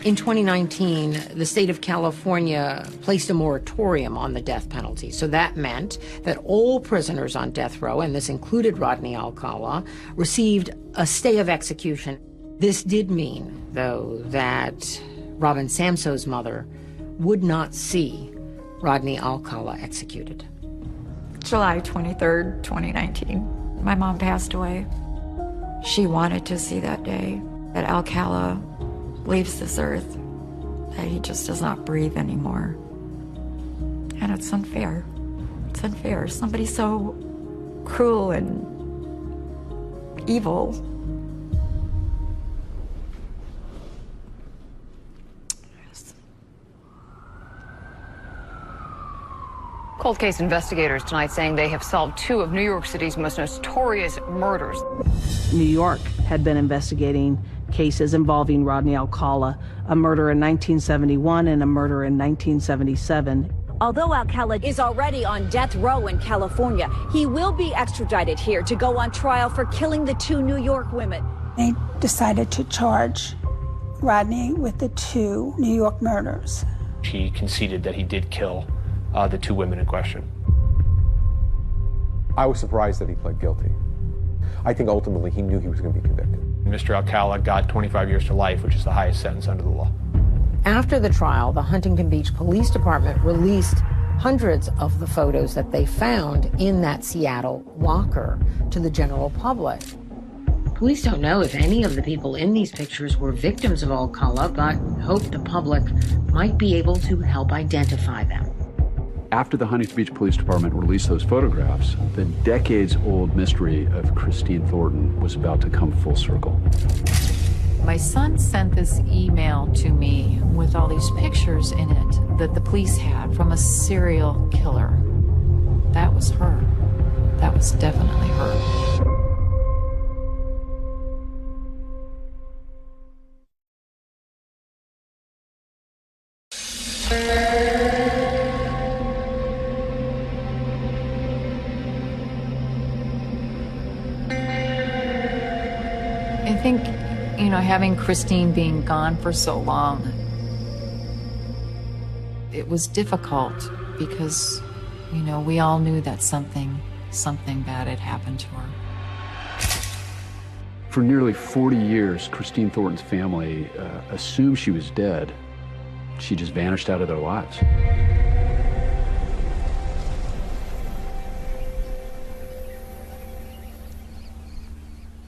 In 2019, the state of California placed a moratorium on the death penalty. So that meant that all prisoners on death row, and this included Rodney Alcala, received a stay of execution. This did mean, though, that Robin Samso's mother would not see Rodney Alcala executed.
July 23rd, 2019, my mom passed away. She wanted to see that day that Alcala leaves this earth, that he just does not breathe anymore. And it's unfair. It's unfair. Somebody so cruel and evil.
Cold case investigators tonight saying they have solved 2 of New York City's most notorious murders.
New York had been investigating cases involving Rodney Alcala, a murder in 1971 and a murder in 1977.
Although Alcala is already on death row in California, he will be extradited here to go on trial for killing the 2 New York women.
They decided to charge Rodney with the 2 New York murders.
He conceded that he did kill the 2 women in question.
I was surprised that he pled guilty. I think ultimately he knew he was going to be convicted.
Mr. Alcala got 25 years to life, which is the highest sentence under the law.
After the trial, the Huntington Beach Police Department released hundreds of the photos that they found in that Seattle locker to the general public. Police don't know if any of the people in these pictures were victims of Alcala, but hope the public might be able to help identify them.
After the Huntington Beach Police Department released those photographs, the decades-old mystery of Christine Thornton was about to come full circle.
My son sent this email to me with all these pictures in it that the police had from a serial killer. That was her. That was definitely her. I think, having Christine being gone for so long, it was difficult because, we all knew that something bad had happened to her.
For nearly 40 years, Christine Thornton's family assumed she was dead. She just vanished out of their lives.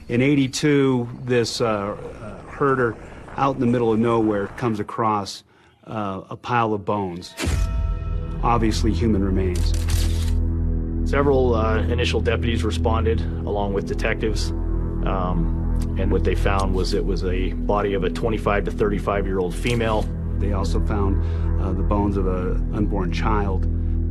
In '82, this herder out in the middle of nowhere comes across a pile of bones, obviously human remains.
Several initial deputies responded along with detectives, and what they found was it was a body of a 25 to 35-year-old female.
They also found the bones of an unborn child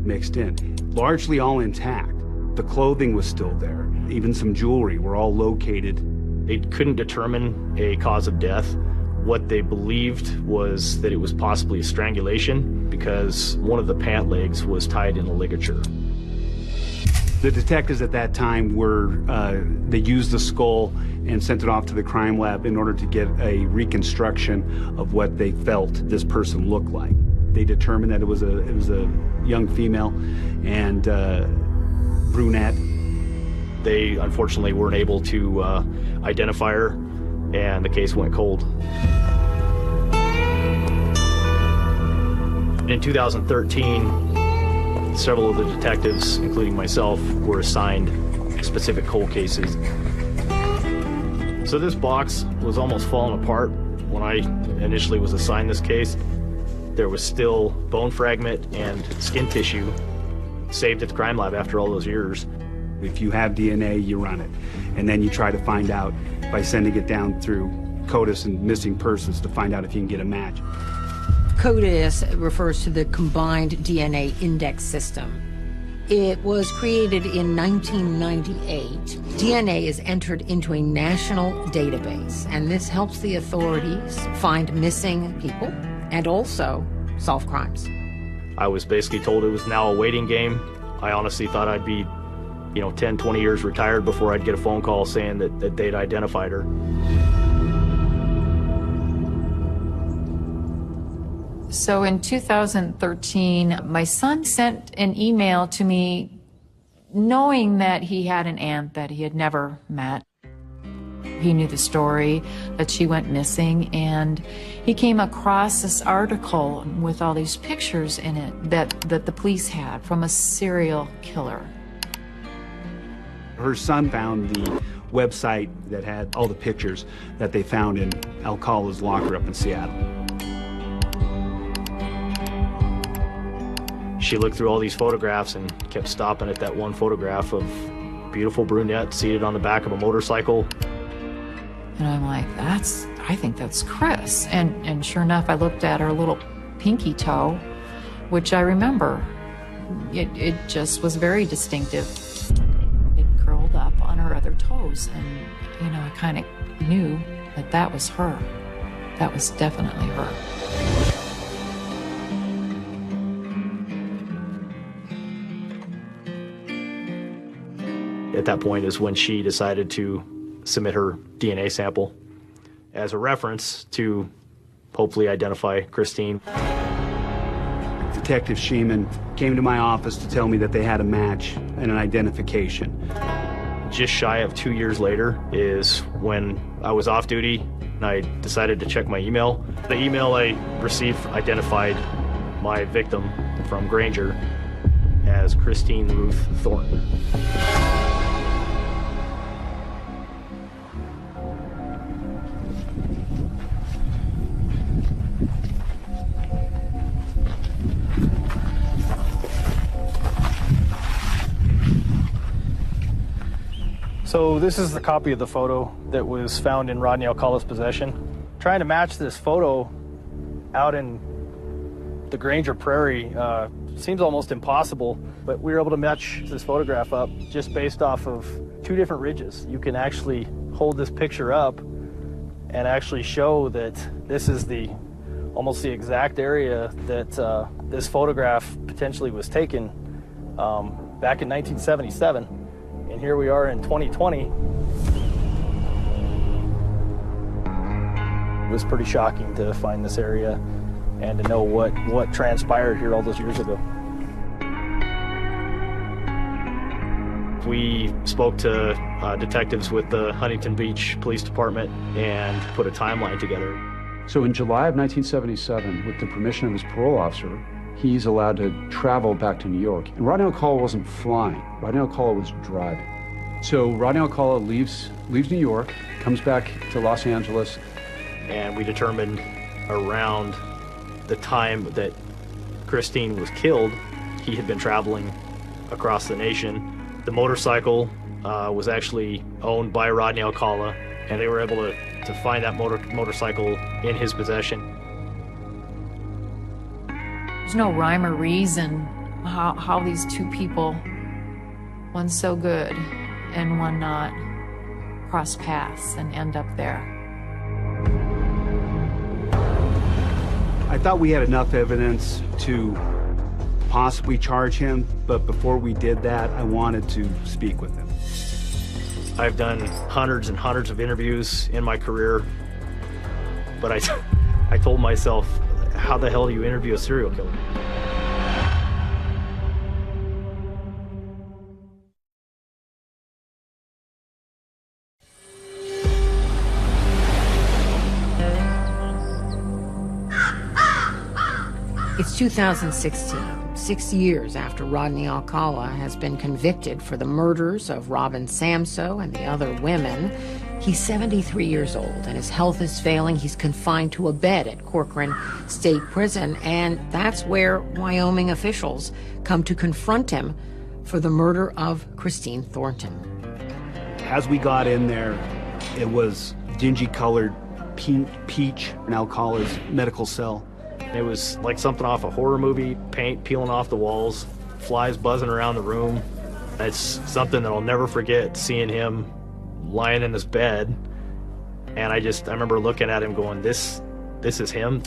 mixed in, largely all intact. The clothing was still there. Even some jewelry were all located.
They couldn't determine a cause of death. What they believed was that it was possibly a strangulation because one of the pant legs was tied in a ligature.
The detectives at that time they used the skull and sent it off to the crime lab in order to get a reconstruction of what they felt this person looked like. They determined that it was a young female and brunette.
They unfortunately weren't able to identify her, and the case went cold. In 2013, several of the detectives, including myself, were assigned specific cold cases. So this box was almost falling apart when I initially was assigned this case. There was still bone fragment and skin tissue saved at the crime lab after all those years.
If you have DNA, you run it. And then you try to find out by sending it down through CODIS and missing persons to find out if you can get a match.
CODIS refers to the Combined DNA Index System. It was created in 1998. DNA is entered into a national database, and this helps the authorities find missing people and also solve crimes.
I was basically told it was now a waiting game. I honestly thought I'd be 10, 20 years retired before I'd get a phone call saying that they'd identified her.
So in 2013, my son sent an email to me knowing that he had an aunt that he had never met. He knew the story that she went missing, and he came across this article with all these pictures in it that the police had from a serial killer.
Her son found the website that had all the pictures that they found in Alcala's locker up in Seattle.
She looked through all these photographs and kept stopping at that one photograph of beautiful brunette seated on the back of a motorcycle.
And I'm like, I think that's Chris. And sure enough, I looked at her little pinky toe, which I remember. It just was very distinctive. It curled up on her other toes, and I kind of knew that was her. That was definitely her.
At that point is when she decided to submit her DNA sample as a reference to hopefully identify Christine.
Detective Sheeman came to my office to tell me that they had a match and an identification.
Just shy of 2 years later is when I was off duty and I decided to check my email. The email I received identified my victim from Granger as Christine Ruth Thornton. So this is the copy of the photo that was found in Rodney Alcala's possession. Trying to match this photo out in the Granger Prairie seems almost impossible, but we were able to match this photograph up just based off of 2 different ridges. You can actually hold this picture up and actually show that this is almost the exact area that this photograph potentially was taken back in 1977. And here we are in 2020. It was pretty shocking to find this area and to know what transpired here all those years ago. We spoke to detectives with the Huntington Beach Police Department and put a timeline together.
So in July of 1977, with the permission of his parole officer, he's allowed to travel back to New York. And Rodney Alcala wasn't flying. Rodney Alcala was driving. So Rodney Alcala leaves New York, comes back to Los Angeles.
And we determined around the time that Christine was killed, he had been traveling across the nation. The motorcycle was actually owned by Rodney Alcala, and they were able to find that motorcycle in his possession.
There's no rhyme or reason how these 2 people, one so good and one not, cross paths and end up there.
I thought we had enough evidence to possibly charge him, but before we did that, I wanted to speak with him.
I've done hundreds and hundreds of interviews in my career, but I told myself, how the hell do you interview a serial killer?
It's 2016, 6 years after Rodney Alcala has been convicted for the murders of Robin Samsoe and the other women. He's 73 years old and his health is failing. He's confined to a bed at Corcoran State Prison, and that's where Wyoming officials come to confront him for the murder of Christine Thornton.
As we got in there, it was dingy-colored peach in Alcala's medical cell.
It was like something off a horror movie, paint peeling off the walls, flies buzzing around the room. It's something that I'll never forget, seeing him lying in this bed. And I remember looking at him going, this is him.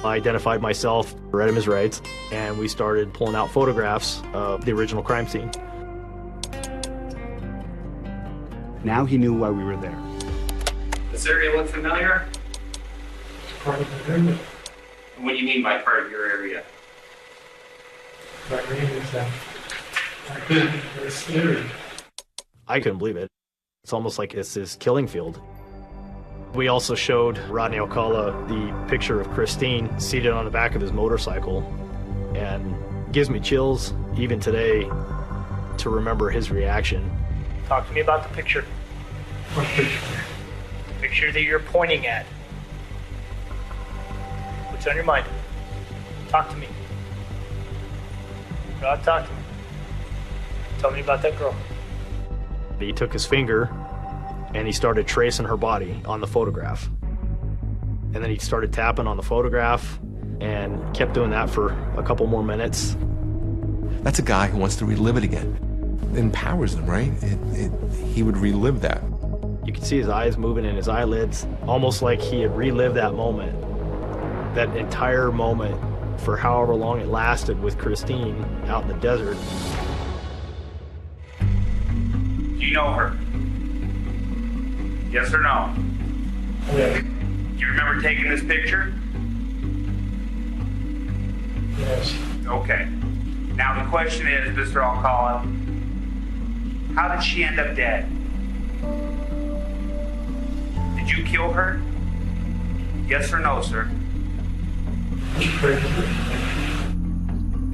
I identified myself, read him his rights, and we started pulling out photographs of the original crime scene.
Now he knew why we were there.
This area look familiar?
Part of the area.
What do you mean by part of your area?
My name is very scary.
I couldn't believe it. It's almost like it's his killing field. We also showed Rodney Alcala the picture of Christine seated on the back of his motorcycle, and it gives me chills even today to remember his reaction.
Talk to me about the picture.
What picture?
The picture that you're pointing at. What's on your mind? Talk to me. God, talk to me. Tell me about that girl.
He took his finger and he started tracing her body on the photograph. And then he started tapping on the photograph and kept doing that for a couple more minutes.
That's a guy who wants to relive it again. It empowers him, right? He would relive that.
You could see his eyes moving in his eyelids, almost like he had relived that moment. That entire moment for however long it lasted with Christine out in the desert.
Do you know her? Yes or no?
Yeah.
Do you remember taking this picture?
Yes.
Okay. Now the question is, Mr. Alcala, how did she end up dead? Did you kill her? Yes or no, sir?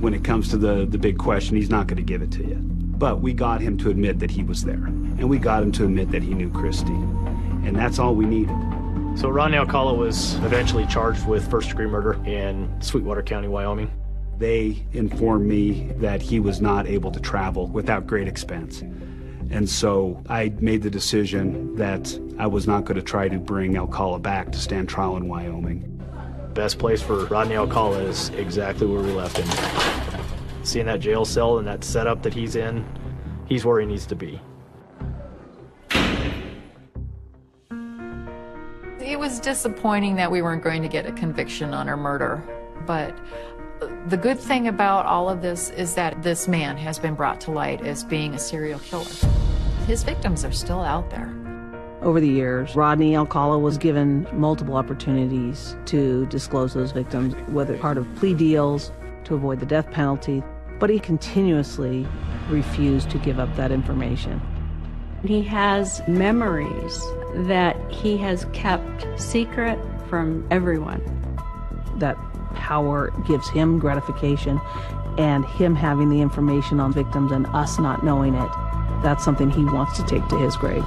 When it comes to the big question, he's not going to give it to you. But we got him to admit that he was there. And we got him to admit that he knew Christine. And that's all we needed.
So Rodney Alcala was eventually charged with first-degree murder in Sweetwater County, Wyoming.
They informed me that he was not able to travel without great expense. And so I made the decision that I was not going to try to bring Alcala back to stand trial in Wyoming.
Best place for Rodney Alcala is exactly where we left him. Seeing that jail cell and that setup that he's in, he's where he needs to be.
It was disappointing that we weren't going to get a conviction on her murder, but the good thing about all of this is that this man has been brought to light as being a serial killer. His victims are still out there.
Over the years, Rodney Alcala was given multiple opportunities to disclose those victims, whether part of plea deals, to avoid the death penalty, but he continuously refused to give up that information.
He has memories that he has kept secret from everyone.
That power gives him gratification, and him having the information on victims and us not knowing it, that's something he wants to take to his grave.